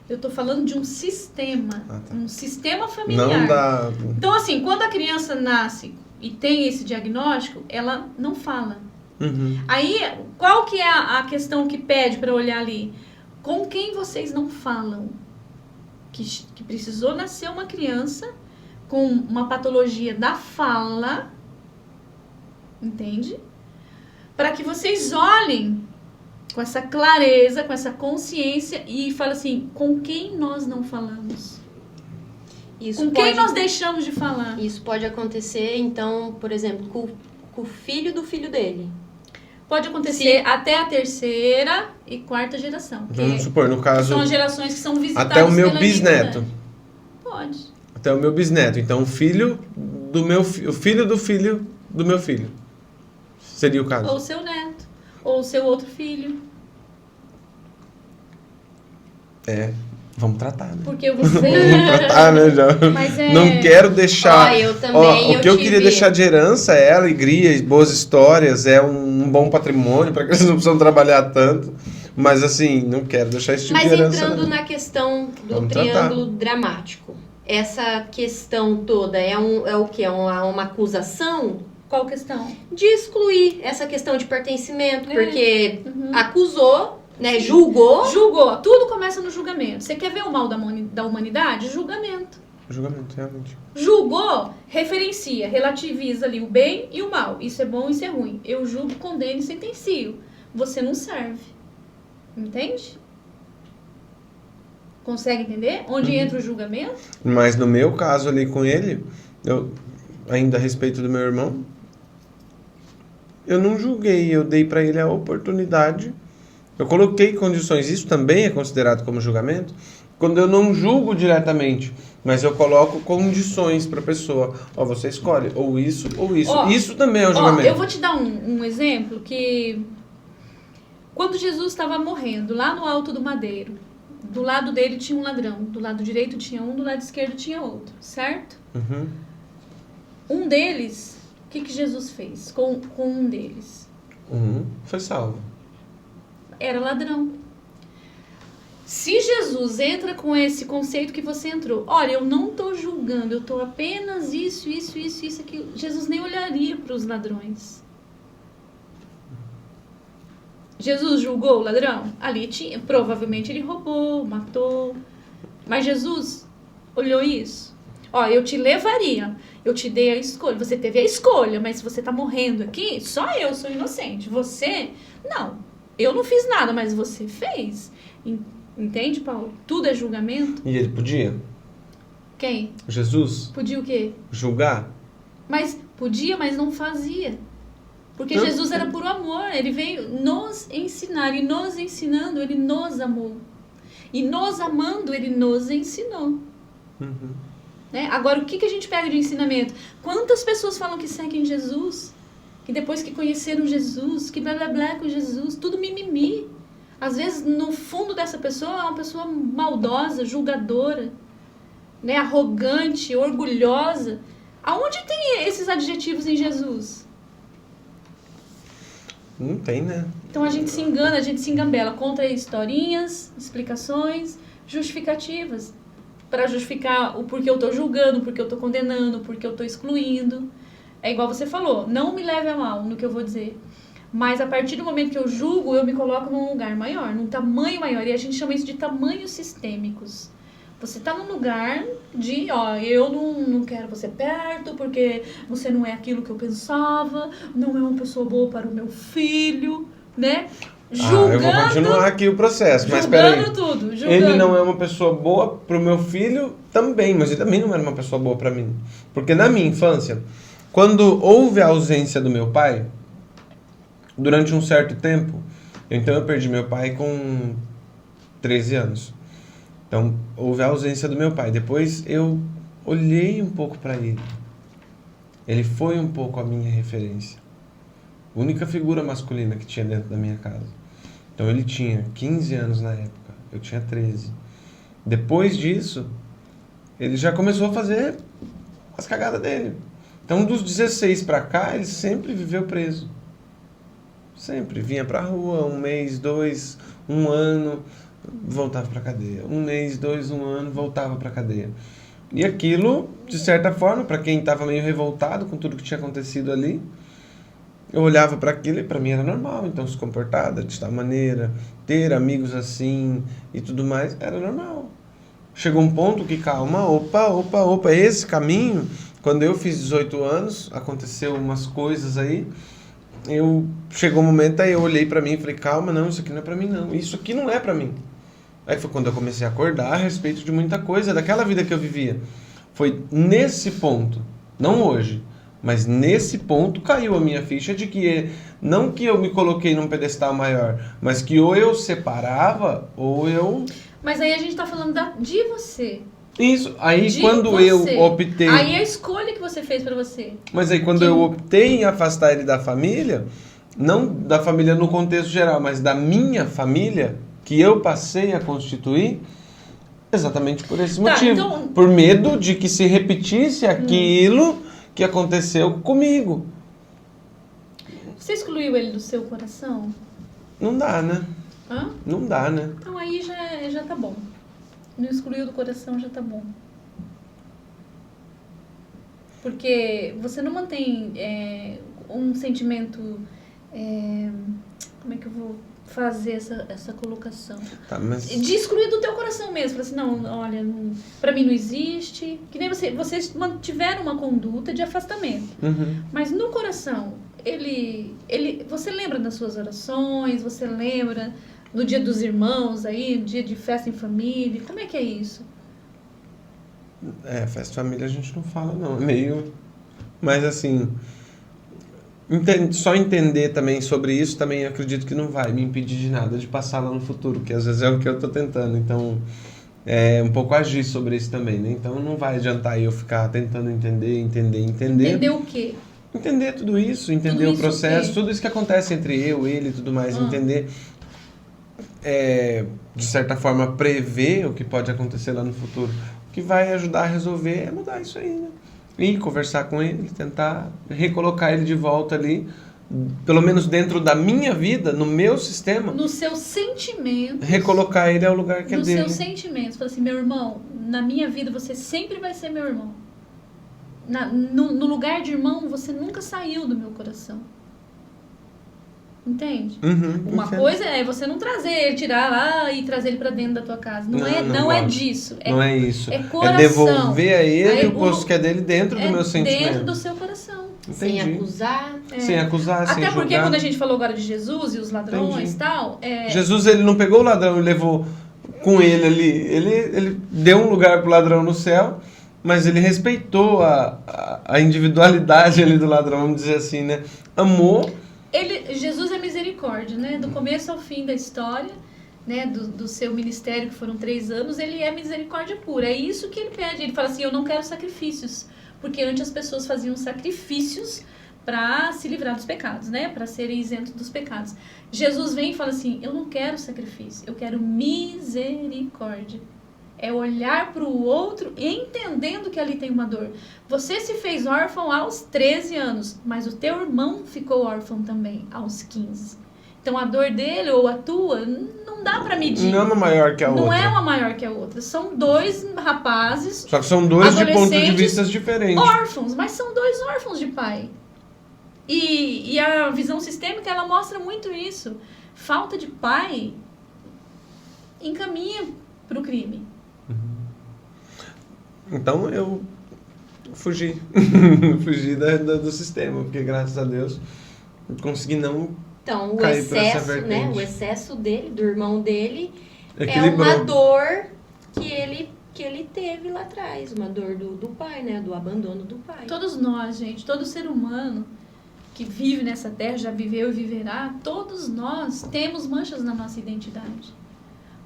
Eu tô falando de um sistema. Um sistema familiar. Não dá... Então, assim, quando a criança nasce e tem esse diagnóstico, ela não fala. Uhum. Aí, qual que é a questão que pede para olhar ali? Com quem vocês não falam? Que precisou nascer uma criança com uma patologia da fala, entende? Para que vocês olhem com essa clareza, com essa consciência e falem assim, com quem nós não falamos? Com quem nós deixamos de falar? Isso pode acontecer, então, por exemplo, com o filho do filho dele. Pode acontecer até a 3ª e 4ª geração. Vamos supor, no caso... São as gerações que são visitadas até o meu bisneto. Pode. Até o meu bisneto. Então, o filho do meu filho do meu filho. Seria o caso. Ou o seu neto. Ou o seu outro filho. Vamos tratar, né? Porque você... Vamos tratar, né? Já. Mas não quero deixar... eu também, o que eu queria deixar de herança é alegria, boas histórias, é um bom patrimônio, para que eles não precisam trabalhar tanto. Mas, assim, não quero deixar esse tipo de herança. Mas entrando na questão do triângulo dramático, essa questão toda é o quê? Uma acusação? Qual questão? De excluir essa questão de pertencimento, porque acusou... Né? Julgou. Tudo começa no julgamento. Você quer ver o mal da humanidade? Julgamento. Julgamento, realmente. Julgou, referencia, relativiza ali o bem e o mal. Isso é bom, isso é ruim. Eu julgo, condeno e sentencio. Você não serve. Entende? Consegue entender? Onde entra o julgamento? Mas no meu caso ali com ele, eu, ainda a respeito do meu irmão, eu não julguei, eu dei para ele a oportunidade. Eu coloquei condições. Isso também é considerado como julgamento? Quando eu não julgo diretamente, mas eu coloco condições para a pessoa. Ó, você escolhe ou isso ou isso. Ó, isso também é um julgamento. Eu vou te dar um exemplo que... Quando Jesus estava morrendo, lá no alto do madeiro, do lado dele tinha um ladrão, do lado direito tinha um, do lado esquerdo tinha outro, certo? Uhum. Um deles, o que Jesus fez com um deles? Foi salvo. Era ladrão. Se Jesus entra com esse conceito que você entrou, olha, eu não estou julgando, eu estou apenas isso, aquilo. Jesus nem olharia para os ladrões. Jesus julgou o ladrão? Ali tinha, provavelmente ele roubou, matou. Mas Jesus olhou isso. Ó, eu te levaria, eu te dei a escolha. Você teve a escolha, mas se você tá morrendo aqui, só eu sou inocente. Você, não. Eu não fiz nada, mas você fez. Entende, Paulo? Tudo é julgamento. E ele podia? Quem? Jesus? Podia o quê? Julgar? Mas podia, mas não fazia. Porque Não, Jesus sim. era por amor. Ele veio nos ensinar. E nos ensinando, ele nos amou. E nos amando, ele nos ensinou. Uhum. Né? Agora, o que a gente pega de ensinamento? Quantas pessoas falam que seguem Jesus? Que depois que conheceram Jesus, que blá blá blá com Jesus, tudo mimimi. Às vezes, no fundo dessa pessoa, é uma pessoa maldosa, julgadora, né? Arrogante, orgulhosa. Aonde tem esses adjetivos em Jesus? Não tem, né? Então a gente se engana, a gente se engambela. Conta historinhas, explicações, justificativas. Para justificar o porquê eu estou julgando, o porquê eu estou condenando, o porquê eu estou excluindo. É igual você falou, não me leve a mal no que eu vou dizer. Mas a partir do momento que eu julgo, eu me coloco num lugar maior, num tamanho maior. E a gente chama isso de tamanhos sistêmicos. Você está num lugar de, ó, eu não quero você perto, porque você não é aquilo que eu pensava, não é uma pessoa boa para o meu filho, né? Julgando, eu vou continuar aqui o processo, mas peraí. julgando. Ele não é uma pessoa boa pro meu filho também, mas ele também não era uma pessoa boa para mim. Porque na minha infância, quando houve a ausência do meu pai, durante um certo tempo, então eu perdi meu pai com 13 anos. Então, houve a ausência do meu pai. Depois eu olhei um pouco para ele. Ele foi um pouco a minha referência. A única figura masculina que tinha dentro da minha casa. Então, ele tinha 15 anos na época. Eu tinha 13. Depois disso, ele já começou a fazer as cagadas dele. Então, dos 16 para cá, ele sempre viveu preso. Sempre. Vinha pra rua, 1 mês, 2, 1 ano... voltava para cadeia. 1 mês, 2, 1 ano, voltava para cadeia. E aquilo, de certa forma, para quem estava meio revoltado com tudo que tinha acontecido ali, eu olhava para aquilo e para mim era normal. Então, se comportar de tal maneira, ter amigos assim e tudo mais, era normal. Chegou um ponto que, calma, opa, esse caminho, quando eu fiz 18 anos, aconteceu umas coisas aí, chegou um momento aí eu olhei para mim e falei, calma, não, isso aqui não é para mim não, isso aqui não é para mim. Aí foi quando eu comecei a acordar a respeito de muita coisa, daquela vida que eu vivia. Foi nesse ponto, não hoje, mas nesse ponto caiu a minha ficha de que, não que eu me coloquei num pedestal maior, mas que ou eu separava, ou eu... Mas aí a gente tá falando de você. Isso, aí De quando você. eu optei... Aí é a escolha que você fez pra você. Mas aí quando eu optei em afastar ele da família, não da família no contexto geral, mas da minha família, que eu passei a constituir, exatamente por esse motivo. Então... Por medo de que se repetisse aquilo que aconteceu comigo. Você excluiu ele do seu coração? Não dá, né? Hã? Não dá, né? Então aí já tá bom. Não excluiu do coração, já tá bom. Porque você não mantém um sentimento... como é que eu vou fazer essa colocação. Tá, mas... De excluir do teu coração mesmo. Falar assim, não, olha, pra mim não existe. Que nem vocês mantiveram uma conduta de afastamento. Uhum. Mas no coração, você lembra das suas orações? Você lembra do dia dos irmãos aí, no dia de festa em família? Como é que é isso? Festa de família a gente não fala, não. É meio... Mas, assim... Só entender também sobre isso, também acredito que não vai me impedir de nada de passar lá no futuro, que às vezes é o que eu tô tentando. Então, um pouco agir sobre isso também, né? Então, não vai adiantar eu ficar tentando entender. Entender o quê? Entender tudo isso, entender o processo, tudo isso que acontece entre eu, ele e tudo mais, entender... de certa forma, prever o que pode acontecer lá no futuro. O que vai ajudar a resolver é mudar isso aí, né? E conversar com ele, tentar recolocar ele de volta ali, pelo menos dentro da minha vida, no meu sistema. No seu sentimento. Recolocar ele ao lugar que é dele. No seu sentimento. Fala assim, meu irmão, na minha vida você sempre vai ser meu irmão. No lugar de irmão, você nunca saiu do meu coração. Entende? Uma coisa é você não trazer ele, tirar lá e trazer ele pra dentro da tua casa. Não é disso. Não é isso. É coração. É devolver a ele o posto que é dele dentro do meu sentimento. Dentro do seu coração. Entendi. Sem acusar. Sem acusar, sem julgar. Até porque quando a gente falou agora de Jesus e os ladrões e tal... Jesus, ele não pegou o ladrão e levou com ele ali. Ele deu um lugar pro ladrão no céu, mas ele respeitou a individualidade ali do ladrão, vamos dizer assim, né? Amou... Jesus é misericórdia, né? Do começo ao fim da história, né? Do seu ministério, que foram 3 anos, ele é misericórdia pura. É isso que ele pede. Ele fala assim, eu não quero sacrifícios. Porque antes as pessoas faziam sacrifícios para se livrar dos pecados, né? Para serem isentos dos pecados. Jesus vem e fala assim, eu não quero sacrifício, eu quero misericórdia. É olhar para o outro entendendo que ali tem uma dor. Você se fez órfão aos 13 anos, mas o teu irmão ficou órfão também aos 15. Então a dor dele ou a tua não dá para medir. Não é uma maior que a outra. Não é uma maior que a outra. São 2 rapazes. Só que são 2 de pontos de vista diferentes. Órfãos, mas são 2 órfãos de pai. E a visão sistêmica, ela mostra muito isso. Falta de pai encaminha para o crime. Então eu fugi. Fugi do sistema, porque graças a Deus eu consegui não Então, o cair por essa excesso, vertente. né? O excesso dele, do irmão dele, Equilibrou. é uma dor que ele teve lá atrás. Uma dor do pai, né? Do abandono do pai. Todos nós, gente, todo ser humano que vive nessa terra, já viveu e viverá, todos nós temos manchas na nossa identidade.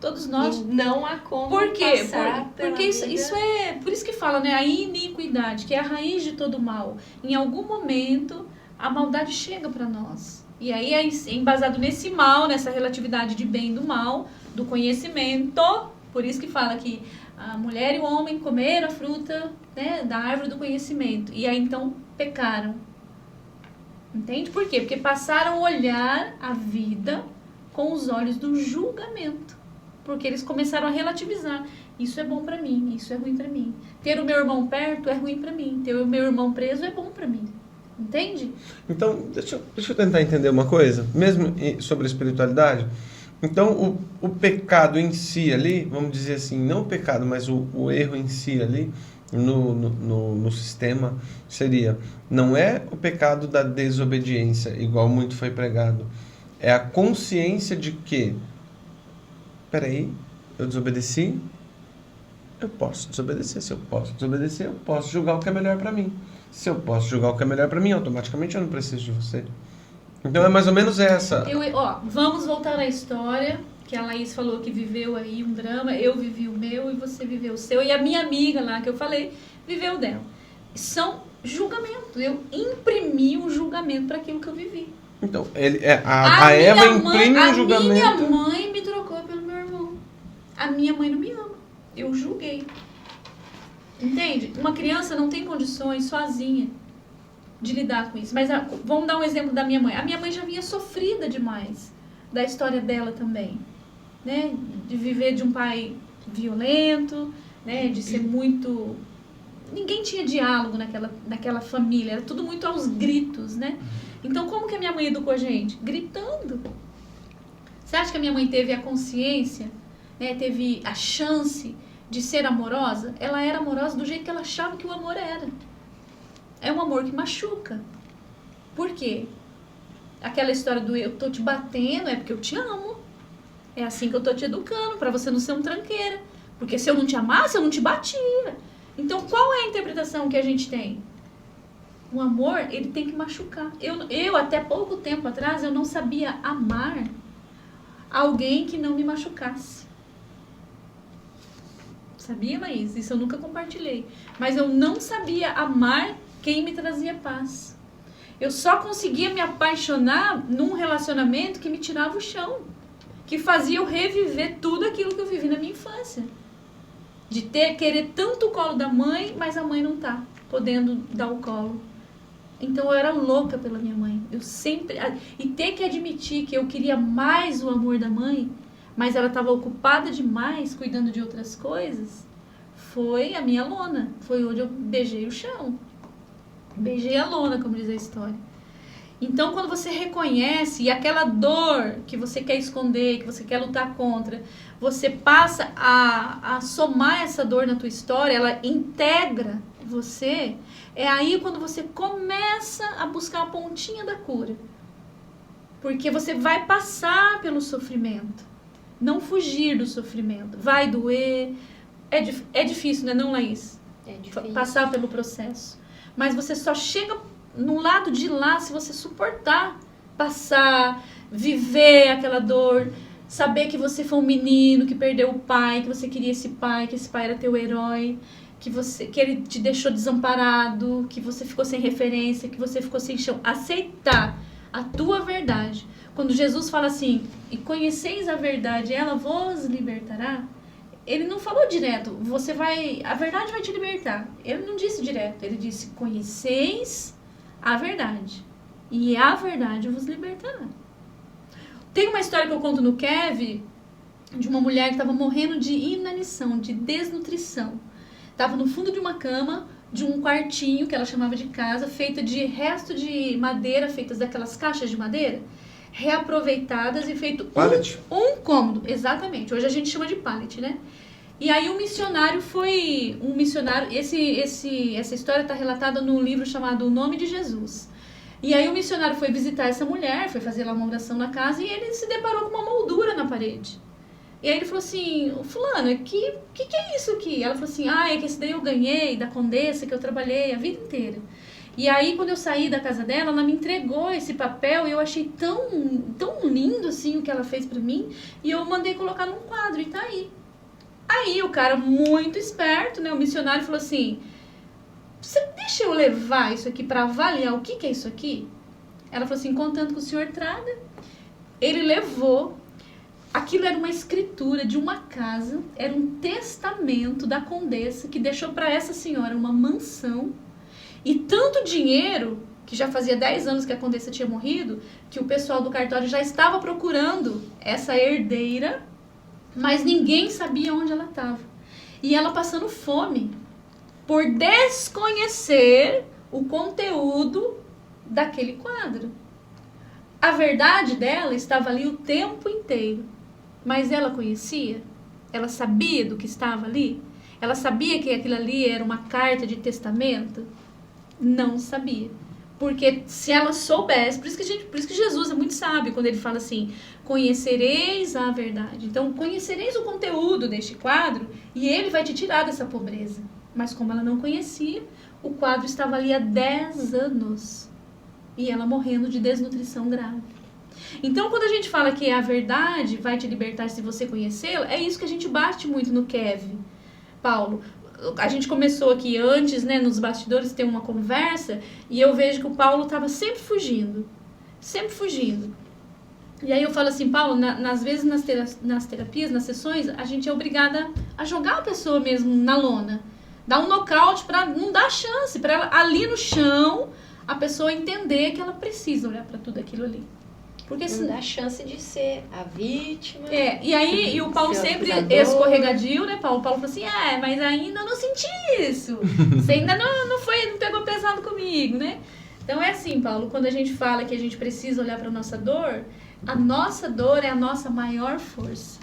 Todos nós. E não há como Por quê? passar pela Porque isso é... Por isso que fala, né? A iniquidade, que é a raiz de todo mal. Em algum momento, a maldade chega para nós. E aí é embasado nesse mal, nessa relatividade de bem e do mal, do conhecimento. Por isso que fala que a mulher e o homem comeram a fruta, né, da árvore do conhecimento. E aí então pecaram. Entende? Por quê? Porque passaram a olhar a vida com os olhos do julgamento. Porque eles começaram a relativizar. Isso é bom pra mim, isso é ruim pra mim. Ter o meu irmão perto é ruim pra mim. Ter o meu irmão preso é bom pra mim. Entende? Então, deixa eu tentar entender uma coisa, mesmo sobre a espiritualidade. Então, o pecado em si ali, vamos dizer assim, não o pecado, mas o erro em si ali, no sistema, seria, não é o pecado da desobediência, igual muito foi pregado, é a consciência de que, peraí, eu desobedeci, eu posso desobedecer. Se eu posso desobedecer, eu posso julgar o que é melhor pra mim. Se eu posso julgar o que é melhor pra mim, automaticamente eu não preciso de você. Então é mais ou menos essa. Vamos voltar à história, que a Laís falou que viveu aí um drama, eu vivi o meu e você viveu o seu, e a minha amiga lá que eu falei, viveu o dela. São julgamentos, eu imprimi um julgamento para aquilo que eu vivi. Então, a Eva imprime um julgamento. A minha mãe me trocou pelo meu irmão. A minha mãe não me ama. Eu julguei. Entende? Uma criança não tem condições sozinha de lidar com isso. Mas vamos dar um exemplo da minha mãe. A minha mãe já vinha sofrida demais da história dela também, né? De viver de um pai violento, né? De ser muito... Ninguém tinha diálogo naquela família. Era tudo muito aos gritos, né? Então, como que a minha mãe educou a gente? Gritando. Você acha que a minha mãe teve a consciência, né, teve a chance de ser amorosa? Ela era amorosa do jeito que ela achava que o amor era. É um amor que machuca. Por quê? Aquela história do eu tô te batendo é porque eu te amo. É assim que eu tô te educando, pra você não ser um tranqueira. Porque se eu não te amasse, eu não te batia. Então, qual é a interpretação que a gente tem? O amor, ele tem que machucar. Eu até pouco tempo atrás, eu não sabia amar alguém que não me machucasse. Sabia, Laís? Isso eu nunca compartilhei. Mas eu não sabia amar quem me trazia paz. Eu só conseguia me apaixonar num relacionamento que me tirava o chão. Que fazia eu reviver tudo aquilo que eu vivi na minha infância. De querer tanto o colo da mãe, mas a mãe não tá podendo dar o colo. Então eu era louca pela minha mãe. Eu sempre... E ter que admitir que eu queria mais o amor da mãe, mas ela estava ocupada demais, cuidando de outras coisas, foi a minha lona. Foi onde eu beijei o chão. Beijei a lona, como diz a história. Então, quando você reconhece, e aquela dor que você quer esconder, que você quer lutar contra, você passa a somar essa dor na tua história, ela integra você, é aí quando você começa a buscar a pontinha da cura. Porque você vai passar pelo sofrimento, não fugir do sofrimento. Vai doer, é difícil, né, não, Laís? É difícil. Passar pelo processo. Mas você só chega no lado de lá se você suportar, passar, viver aquela dor, saber que você foi um menino que perdeu o pai, que você queria esse pai, que esse pai era teu herói, que ele te deixou desamparado, que você ficou sem referência, que você ficou sem chão. Aceitar a tua verdade. Quando Jesus fala assim, e conheceis a verdade, ela vos libertará, ele não falou direto, a verdade vai te libertar. Ele não disse direto, ele disse, conheceis a verdade, e a verdade vos libertará. Tem uma história que eu conto no Kev, de uma mulher que estava morrendo de inanição, de desnutrição. Estava no fundo de uma cama, de um quartinho, que ela chamava de casa, feita de resto de madeira, feitas daquelas caixas de madeira, reaproveitadas e feito um cômodo. Exatamente, hoje a gente chama de pallet, né? E aí essa história está relatada num livro chamado O Nome de Jesus. E aí o missionário foi visitar essa mulher, foi fazer lá uma oração na casa e ele se deparou com uma moldura na parede. E aí ele falou assim, fulano, que é isso aqui? Ela falou assim, é que esse daí eu ganhei da Condessa, que eu trabalhei a vida inteira. E aí quando eu saí da casa dela, ela me entregou esse papel e eu achei tão lindo assim o que ela fez pra mim. E eu mandei colocar num quadro e tá aí. Aí o cara muito esperto, né, o missionário falou assim, você deixa eu levar isso aqui para avaliar o que é isso aqui? Ela falou assim, contanto que o senhor traga. Ele levou, aquilo era uma escritura de uma casa, era um testamento da Condessa que deixou para essa senhora uma mansão e tanto dinheiro, que já fazia 10 anos que a Condessa tinha morrido, que o pessoal do cartório já estava procurando essa herdeira, mas ninguém sabia onde ela estava. E ela passando fome por desconhecer o conteúdo daquele quadro. A verdade dela estava ali o tempo inteiro. Mas ela conhecia? Ela sabia do que estava ali? Ela sabia que aquilo ali era uma carta de testamento? Não sabia. Porque se ela soubesse, por isso que Jesus é muito sábio quando ele fala assim, conhecereis a verdade. Então, conhecereis o conteúdo deste quadro e ele vai te tirar dessa pobreza. Mas como ela não conhecia, o quadro estava ali há 10 anos. E ela morrendo de desnutrição grave. Então, quando a gente fala que a verdade vai te libertar se você conhecê-la, é isso que a gente bate muito no Kev, Paulo. A gente começou aqui antes, né, nos bastidores, ter uma conversa, e eu vejo que o Paulo estava sempre fugindo. Sempre fugindo. E aí eu falo assim, Paulo, nas vezes nas terapias, nas sessões, a gente é obrigada a jogar a pessoa mesmo na lona. Dar um nocaute para não dar chance, para ela ali no chão, a pessoa entender que ela precisa olhar para tudo aquilo ali. Porque não dá chance de ser a vítima. E aí e o Paulo sempre escorregadio, né, Paulo? O Paulo falou assim, mas ainda não senti isso. Você ainda não pegou pesado comigo, né? Então é assim, Paulo, quando a gente fala que a gente precisa olhar para nossa dor, A nossa dor é a nossa maior força.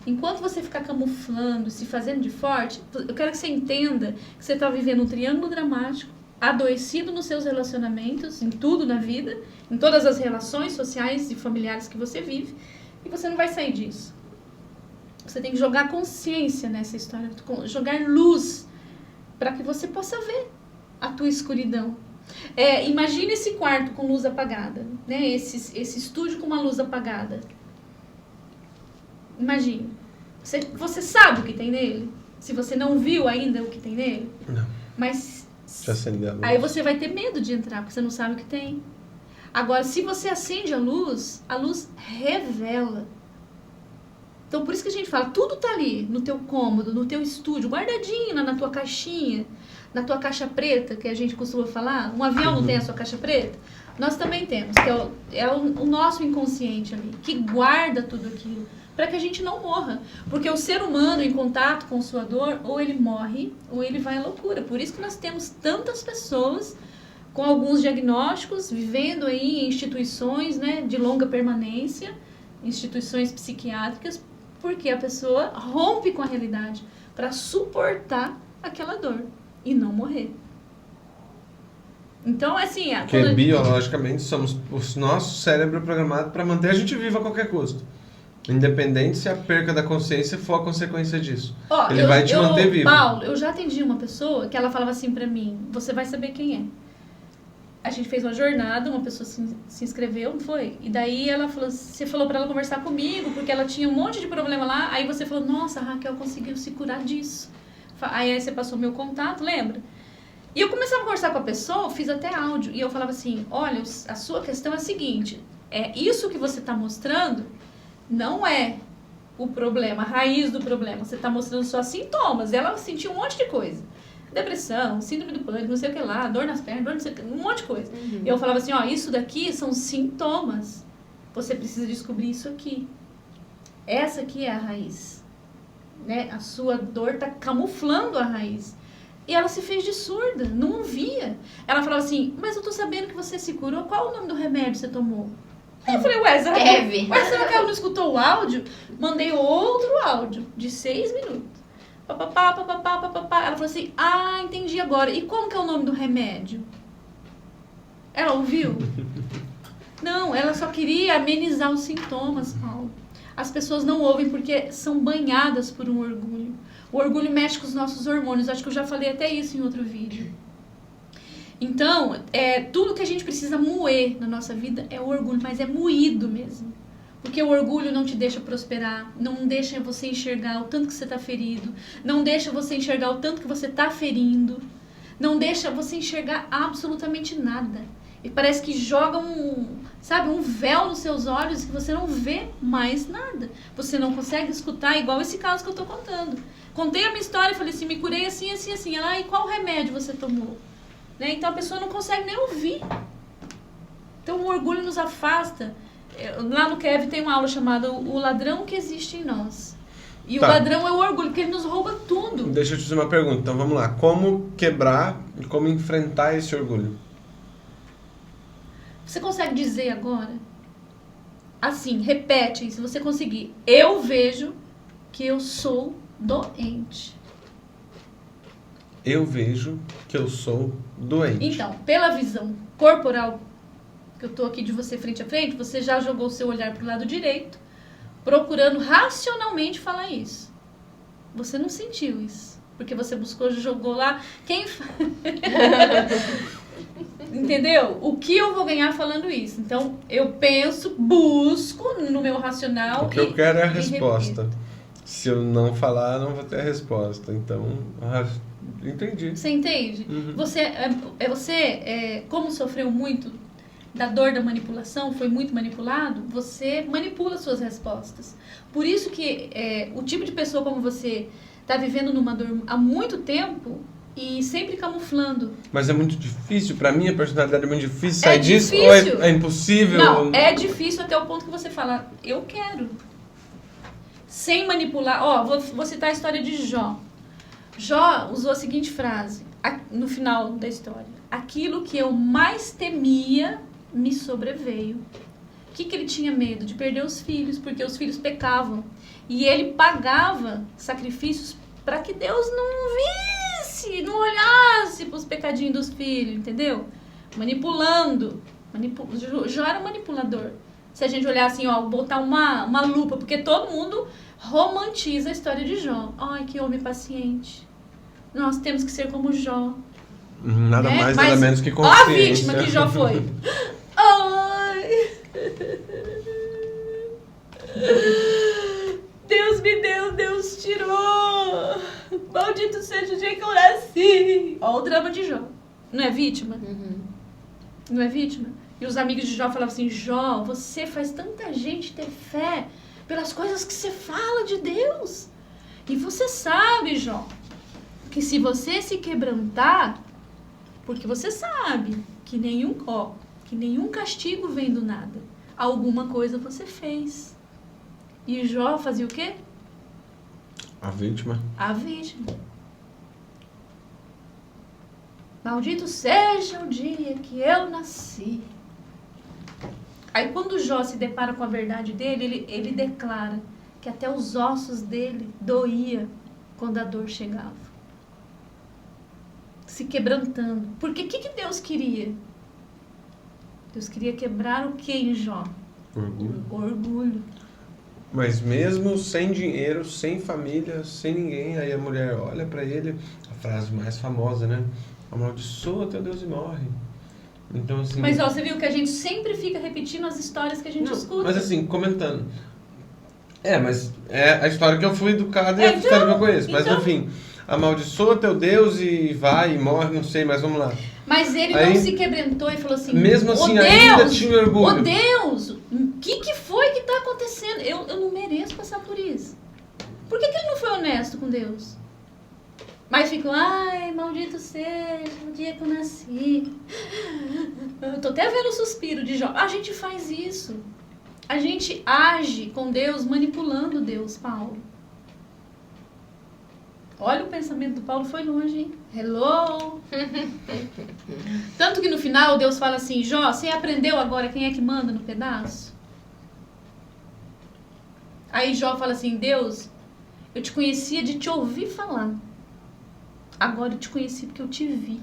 Enquanto você ficar camuflando, se fazendo de forte, eu quero que você entenda que você está vivendo um triângulo dramático, adoecido nos seus relacionamentos, em tudo na vida, em todas as relações sociais e familiares que você vive, e você não vai sair disso. Você tem que jogar consciência nessa história, jogar luz, para que você possa ver a tua escuridão. Imagine esse quarto com luz apagada, né? Esse estúdio com uma luz apagada. Imagine. Você sabe o que tem nele? Se você não viu ainda o que tem nele? Não. Mas Já acendeu a luz. aí você vai ter medo de entrar, porque você não sabe o que tem. Agora, se você acende a luz revela. Então, por isso que a gente fala, tudo tá ali, no teu cômodo, no teu estúdio, guardadinho na tua caixinha, na tua caixa preta, que a gente costuma falar. Um avião não tem a sua caixa preta? Nós também temos, que é o nosso inconsciente ali, que guarda tudo aquilo, para que a gente não morra. Porque o ser humano, em contato com sua dor, ou ele morre, ou ele vai à loucura. Por isso que nós temos tantas pessoas com alguns diagnósticos, vivendo aí em instituições, né, de longa permanência, instituições psiquiátricas, porque a pessoa rompe com a realidade para suportar aquela dor e não morrer. Então, assim... Porque biologicamente o nosso cérebro é programado para manter a gente vivo a qualquer custo. Independente se a perca da consciência for a consequência disso. Ele vai te manter vivo. Paulo, eu já atendi uma pessoa que ela falava assim para mim, você vai saber quem é. A gente fez uma jornada, uma pessoa se inscreveu, não foi? E daí ela falou, você falou para ela conversar comigo, porque ela tinha um monte de problema lá. Aí você falou, nossa, a Raquel conseguiu se curar disso. Aí você passou meu contato, lembra? E eu começava a conversar com a pessoa, eu fiz até áudio. E eu falava assim, olha, a sua questão é a seguinte, isso que você está mostrando não é o problema, a raiz do problema. Você está mostrando só sintomas. Ela sentiu um monte de coisa. Depressão, síndrome do pânico, não sei o que lá, dor nas pernas, dor não sei o que, um monte de coisa. Uhum. Eu falava assim, isso daqui são sintomas. Você precisa descobrir isso aqui. Essa aqui é a raiz. Né? A sua dor está camuflando a raiz. E ela se fez de surda, não ouvia. Ela falava assim, mas eu tô sabendo que você se curou, qual o nome do remédio você tomou? Aí eu falei, será que ela não escutou o áudio? Mandei outro áudio de 6 minutos. Ela falou assim, entendi agora. E como que é o nome do remédio? Ela ouviu? Não, ela só queria amenizar os sintomas, Paulo. As pessoas não ouvem porque são banhadas por um orgulho. O orgulho mexe com os nossos hormônios. Acho que eu já falei até isso em outro vídeo. Então, tudo que a gente precisa moer na nossa vida é o orgulho, mas é moído mesmo. Porque o orgulho não te deixa prosperar, não deixa você enxergar o tanto que você está ferido, não deixa você enxergar o tanto que você está ferindo, não deixa você enxergar absolutamente nada. E parece que joga um véu nos seus olhos que você não vê mais nada. Você não consegue escutar, igual esse caso que eu estou contando. Contei a minha história e falei assim, me curei assim, assim, assim. Ela, e qual remédio você tomou? Né? Então a pessoa não consegue nem ouvir. Então o orgulho nos afasta. Lá no Kev tem uma aula chamada O Ladrão que Existe em Nós. E o ladrão é o orgulho, porque ele nos rouba tudo. Deixa eu te fazer uma pergunta. Então vamos lá. Como quebrar e como enfrentar esse orgulho? Você consegue dizer agora? Assim, repete, se você conseguir. Eu vejo que eu sou doente. Eu vejo que eu sou doente. Então, pela visão corporal que eu tô aqui de você frente a frente, você já jogou o seu olhar pro lado direito, procurando racionalmente falar isso. Você não sentiu isso, porque você buscou, jogou lá. Entendeu? O que eu vou ganhar falando isso? Então, eu penso, busco no meu racional. O que eu quero é a resposta. Repito. Se eu não falar, não vou ter a resposta. Então, entendi. Você entende? Uhum. Você, como sofreu muito da dor da manipulação, foi muito manipulado, você manipula suas respostas. Por isso que o tipo de pessoa como você está vivendo numa dor há muito tempo e sempre camuflando. Mas é muito difícil, pra mim a personalidade é muito difícil sair disso? Ou é impossível? Não, é difícil até o ponto que você fala, eu quero. Sem manipular. Vou citar a história de Jó. Jó usou a seguinte frase, no final da história. Aquilo que eu mais temia me sobreveio. que ele tinha medo? De perder os filhos, porque os filhos pecavam. E ele pagava sacrifícios para que Deus não visse, não olhasse para os pecadinhos dos filhos, entendeu? Manipulando. Jó era manipulador. Se a gente olhar assim, ó, botar uma lupa, porque todo mundo romantiza a história de Jó. Ai, que homem paciente. Nós temos que ser como Jó. Nada mais, nada Mas menos que ó a consciência. vítima que Jó foi. Ai. Deus me deu, Deus tirou. Maldito seja o dia que eu nasci. Ó o drama de Jó. Não é vítima? Não é vítima? E os amigos de Jó falavam assim, Jó, você faz tanta gente ter fé pelas coisas que você fala de Deus. E você sabe, Jó, que se você se quebrantar, porque você sabe que nenhum castigo vem do nada. Alguma coisa você fez. E Jó fazia o quê? A vítima. A vítima. Maldito seja o dia que eu nasci. Aí quando Jó se depara com a verdade dele, ele declara que até os ossos dele doía quando a dor chegava. Se quebrantando. Porque o que Deus queria? Deus queria quebrar o que em Jó? Orgulho. Orgulho. Mas mesmo sem dinheiro, sem família, sem ninguém, aí a mulher olha pra ele, a frase mais famosa, né? Amaldiçoa teu Deus e morre. Então, assim... Mas ó, você viu que a gente sempre fica repetindo as histórias que a gente escuta. Mas assim, comentando. Mas é a história que eu fui educado e a história que eu conheço. Mas enfim, amaldiçoa teu Deus e vai e morre, não sei, mas vamos lá. Mas ele aí, não se quebrantou e falou assim, mesmo assim, Deus, ainda tinha orgulho. Ô Deus, o que foi que tá acontecendo? Eu não mereço passar por isso. Por que ele não foi honesto com Deus? Mas ficam, ai, maldito seja o dia que eu nasci. Eu tô até vendo o suspiro de Jó. A gente faz isso. A gente age com Deus manipulando Deus, Paulo. Olha, o pensamento do Paulo foi longe, hein? Hello! Tanto que no final Deus fala assim, Jó, você aprendeu agora quem é que manda no pedaço? Aí Jó fala assim, Deus, eu te conhecia de te ouvir falar. Agora eu te conheci porque eu te vi.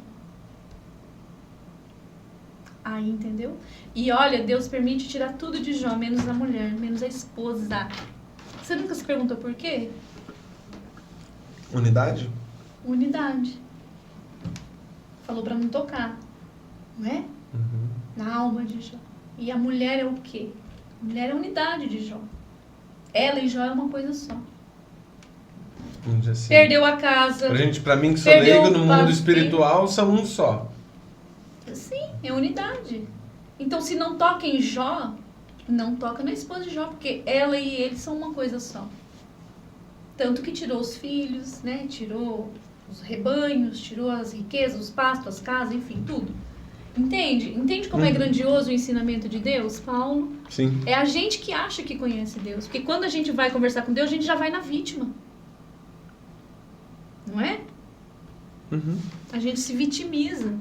Aí, entendeu? E olha, Deus permite tirar tudo de Jó, menos a mulher, menos a esposa. Você nunca se perguntou por quê? Unidade? Unidade. Falou pra não tocar, não é? Uhum. Na alma de Jó. E a mulher é o quê? A mulher é a unidade de Jó. Ela e Jó é uma coisa só. Vamos dizer assim. Perdeu a casa. Pra mim que sou leigo no mundo espiritual, são um só. Sim, é unidade. Então, se não toca em Jó, não toca na esposa de Jó, porque ela e ele são uma coisa só. Tanto que tirou os filhos, né? Tirou os rebanhos, tirou as riquezas, os pastos, as casas, enfim, tudo. Entende? Entende como é grandioso o ensinamento de Deus, Paulo? Sim. É a gente que acha que conhece Deus. Porque quando a gente vai conversar com Deus, a gente já vai na vítima. Não é? Uhum. A gente se vitimiza.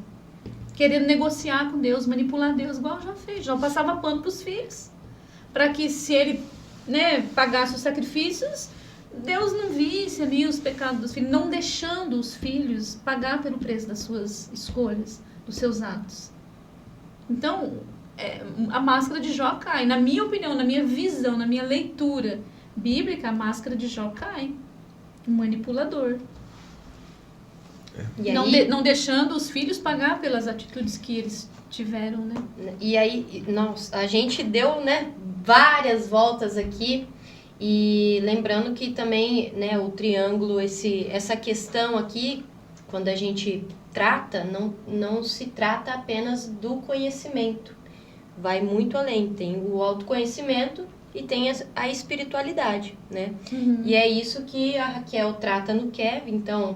Querendo negociar com Deus, manipular Deus, igual já fez. Já passava pano para os filhos. Para que se ele, né, pagasse os sacrifícios, Deus não visse ali os pecados dos filhos, não deixando os filhos pagar pelo preço das suas escolhas, dos seus atos. Então, a máscara de Jó cai. Na minha opinião, na minha visão, na minha leitura bíblica, a máscara de Jó cai. Um manipulador. E aí, não deixando os filhos pagar pelas atitudes que eles tiveram, né? E aí, nossa, a gente deu, né, várias voltas aqui. E lembrando que também, né, o triângulo, essa questão aqui, quando a gente trata, não se trata apenas do conhecimento. Vai muito além. Tem o autoconhecimento e tem a espiritualidade, né? Uhum. E é isso que a Raquel trata no Kevin. Então,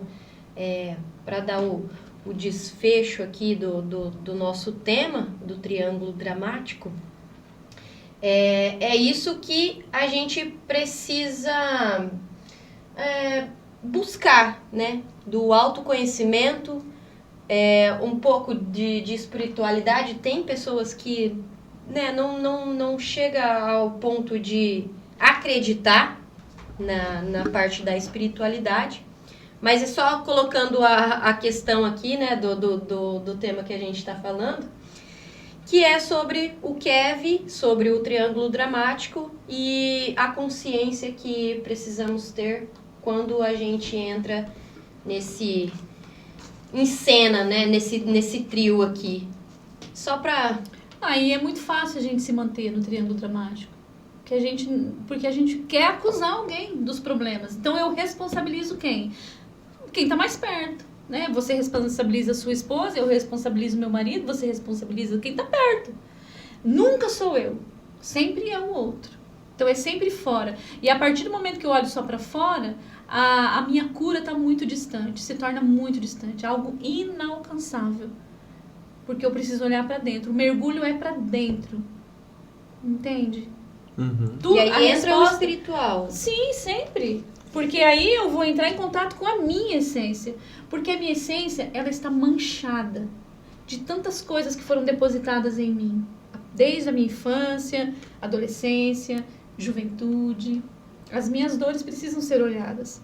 para dar o desfecho aqui do nosso tema, do triângulo dramático, é isso que a gente precisa buscar, né? Do autoconhecimento, um pouco de espiritualidade. Tem pessoas que né, não chega ao ponto de acreditar na parte da espiritualidade, mas é só colocando a questão aqui, né, do tema que a gente está falando, que é sobre o KEV, sobre o triângulo dramático e a consciência que precisamos ter quando a gente entra em cena, né, nesse trio aqui. Só para... Aí é muito fácil a gente se manter no triângulo dramático. Porque a gente quer acusar alguém dos problemas. Então eu responsabilizo quem? Quem está mais perto, né? Você responsabiliza a sua esposa, eu responsabilizo meu marido, você responsabiliza quem está perto. Nunca sou eu. Sempre é o outro. Então é sempre fora. E a partir do momento que eu olho só para fora, a minha cura está muito distante, se torna muito distante, algo inalcançável. Porque eu preciso olhar para dentro. O mergulho é para dentro. Entende? Uhum. E aí entra o espiritual. Sim, sempre. Porque aí eu vou entrar em contato com a minha essência. Porque a minha essência, ela está manchada de tantas coisas que foram depositadas em mim. Desde a minha infância, adolescência, juventude. As minhas dores precisam ser olhadas.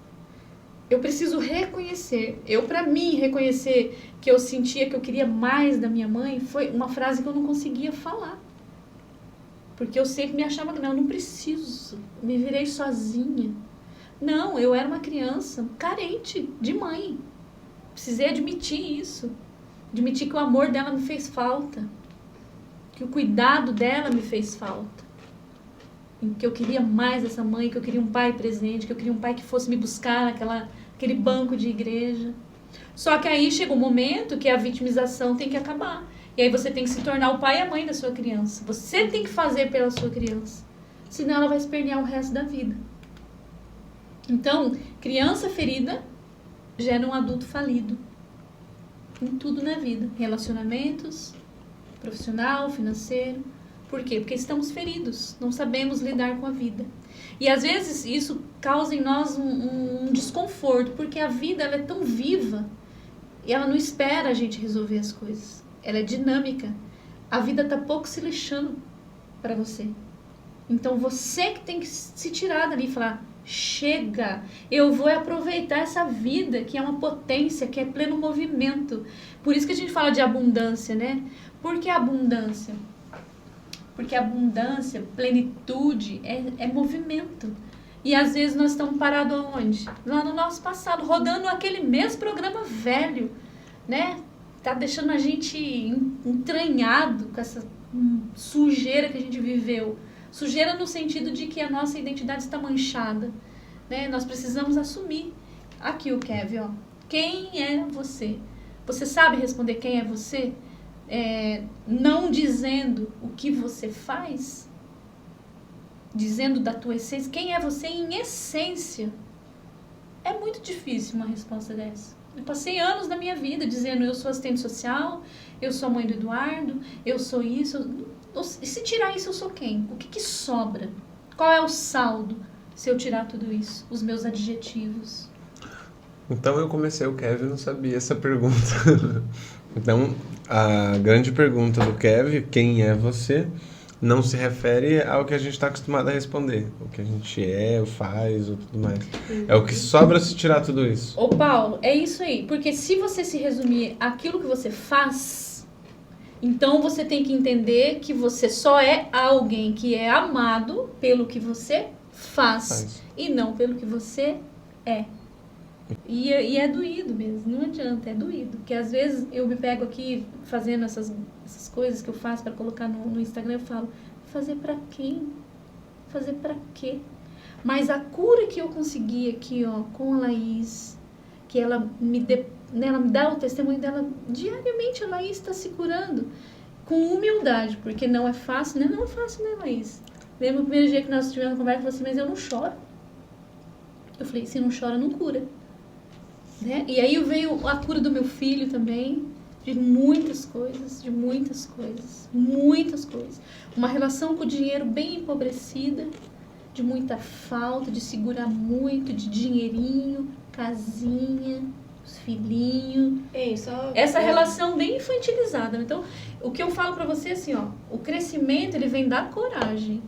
Eu preciso reconhecer. Para mim, reconhecer que eu sentia que eu queria mais da minha mãe, foi uma frase que eu não conseguia falar. Porque eu sempre me achava que não preciso. Me virei sozinha. Não, eu era uma criança carente de mãe. Precisei admitir isso. Admitir que o amor dela me fez falta. Que o cuidado dela me fez falta. Que eu queria mais dessa mãe, que eu queria um pai presente, que eu queria um pai que fosse me buscar naquele banco de igreja. Só que aí chega um momento que a vitimização tem que acabar. E aí você tem que se tornar o pai e a mãe da sua criança. Você tem que fazer pela sua criança. Senão ela vai espernear o resto da vida. Então, criança ferida gera um adulto falido. Em tudo na vida. Relacionamentos, profissional, financeiro. Por quê? Porque estamos feridos. Não sabemos lidar com a vida. E às vezes isso causa em nós um desconforto. Porque a vida ela é tão viva. E ela não espera a gente resolver as coisas. Ela é dinâmica. A vida está pouco se lixando para você. Então você que tem que se tirar dali e falar, chega, eu vou aproveitar essa vida que é uma potência, que é pleno movimento. Por isso que a gente fala de abundância, né? Por que abundância? Porque abundância, plenitude é movimento. E às vezes nós estamos parados aonde? Lá no nosso passado, rodando aquele mesmo programa velho, né? Tá deixando a gente entranhado com essa sujeira que a gente viveu. Sujeira no sentido de que a nossa identidade está manchada, né? Nós precisamos assumir. Aqui o Kevin, ó. Quem é você? Você sabe responder quem é você? Não dizendo o que você faz? Dizendo da tua essência? Quem é você em essência? É muito difícil uma resposta dessa. Eu passei anos da minha vida dizendo, eu sou assistente social, eu sou a mãe do Eduardo, eu sou isso. E se tirar isso, eu sou quem? O que sobra? Qual é o saldo se eu tirar tudo isso? Os meus adjetivos. Então eu comecei o Kevin e não sabia essa pergunta. Então, a grande pergunta do Kevin, quem é você, não se refere ao que a gente está acostumado a responder. O que a gente faz, ou tudo mais. É o que sobra se tirar tudo isso. Ô Paulo, é isso aí. Porque se você se resumir àquilo que você faz, então você tem que entender que você só é alguém que é amado pelo que você faz. E não pelo que você é. E é doído mesmo, não adianta, é doído. Porque às vezes eu me pego aqui fazendo essas coisas que eu faço para colocar no Instagram, eu falo, fazer para quem? Fazer para quê? Mas a cura que eu consegui aqui, ó, com a Laís, que ela me dá o testemunho dela, diariamente a Laís está se curando com humildade, porque não é fácil, né? Não é fácil, né, Laís? Lembra o primeiro dia que nós tivemos uma conversa, eu falei assim, mas eu não choro. Eu falei, se não chora, não cura. Né? E aí veio a cura do meu filho também, de muitas coisas. Uma relação com o dinheiro bem empobrecida, de muita falta, de segurar muito, de dinheirinho, casinha, os filhinhos. Essa relação bem infantilizada. Então, o que eu falo pra você assim, ó, o crescimento ele vem da coragem.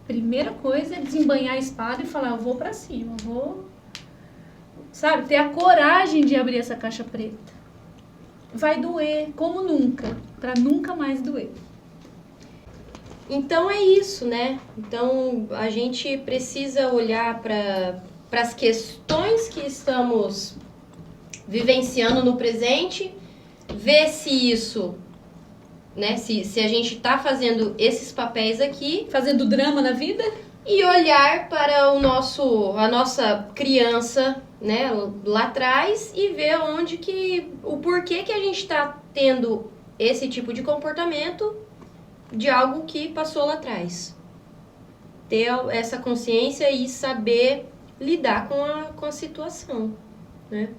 Primeira coisa é desembanhar a espada e falar, eu vou pra cima, eu vou, sabe, ter a coragem de abrir essa caixa preta. Vai doer como nunca, pra nunca mais doer. Então é isso, né? Então a gente precisa olhar para as questões que estamos vivenciando no presente, ver se isso, né? Se a gente está fazendo esses papéis aqui, Fazendo drama na vida. e olhar para a nossa criança, né, lá atrás e ver o porquê que a gente está tendo esse tipo de comportamento de algo que passou lá atrás. Ter essa consciência e saber lidar com a situação, né?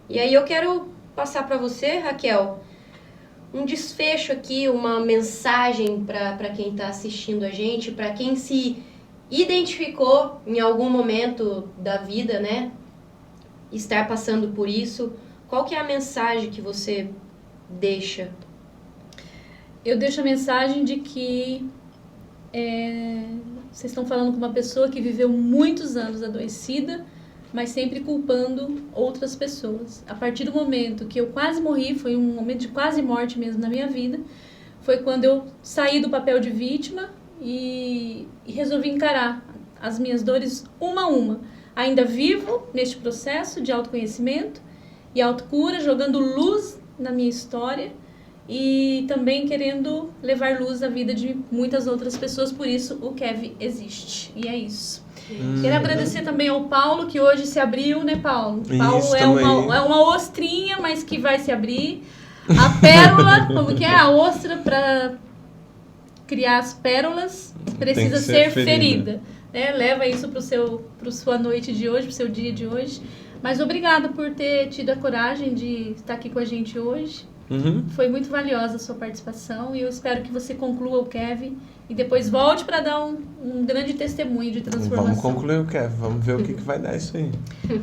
E aí eu quero passar para você, Raquel, um desfecho aqui, uma mensagem para quem está assistindo a gente, para quem se identificou em algum momento da vida, né? Estar passando por isso. Qual que é a mensagem que você deixa? Eu deixo a mensagem de que vocês estão falando com uma pessoa que viveu muitos anos adoecida, mas sempre culpando outras pessoas. A partir do momento que eu quase morri, foi um momento de quase morte mesmo na minha vida, foi quando eu saí do papel de vítima e resolvi encarar as minhas dores uma a uma. Ainda vivo neste processo de autoconhecimento e autocura, jogando luz na minha história, e também querendo levar luz à vida de muitas outras pessoas, por isso o Kev existe. E é isso. Quero agradecer também ao Paulo, que hoje se abriu, né, Paulo? Paulo é uma ostrinha, mas que vai se abrir. A pérola, como que é? A ostra, para criar as pérolas, precisa ser ferida. Né? Leva isso para sua noite de hoje, para o seu dia de hoje. Mas obrigada por ter tido a coragem de estar aqui com a gente hoje. Foi muito valiosa a sua participação e eu espero que você conclua o Kev e depois volte para dar um grande testemunho de transformação. Vamos concluir o Kev, vamos ver o que vai dar isso aí.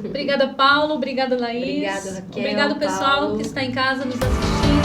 Obrigada, Paulo. Obrigada, Laís. Obrigada, Raquel. Obrigado, pessoal Paulo. que está em casa nos assistindo.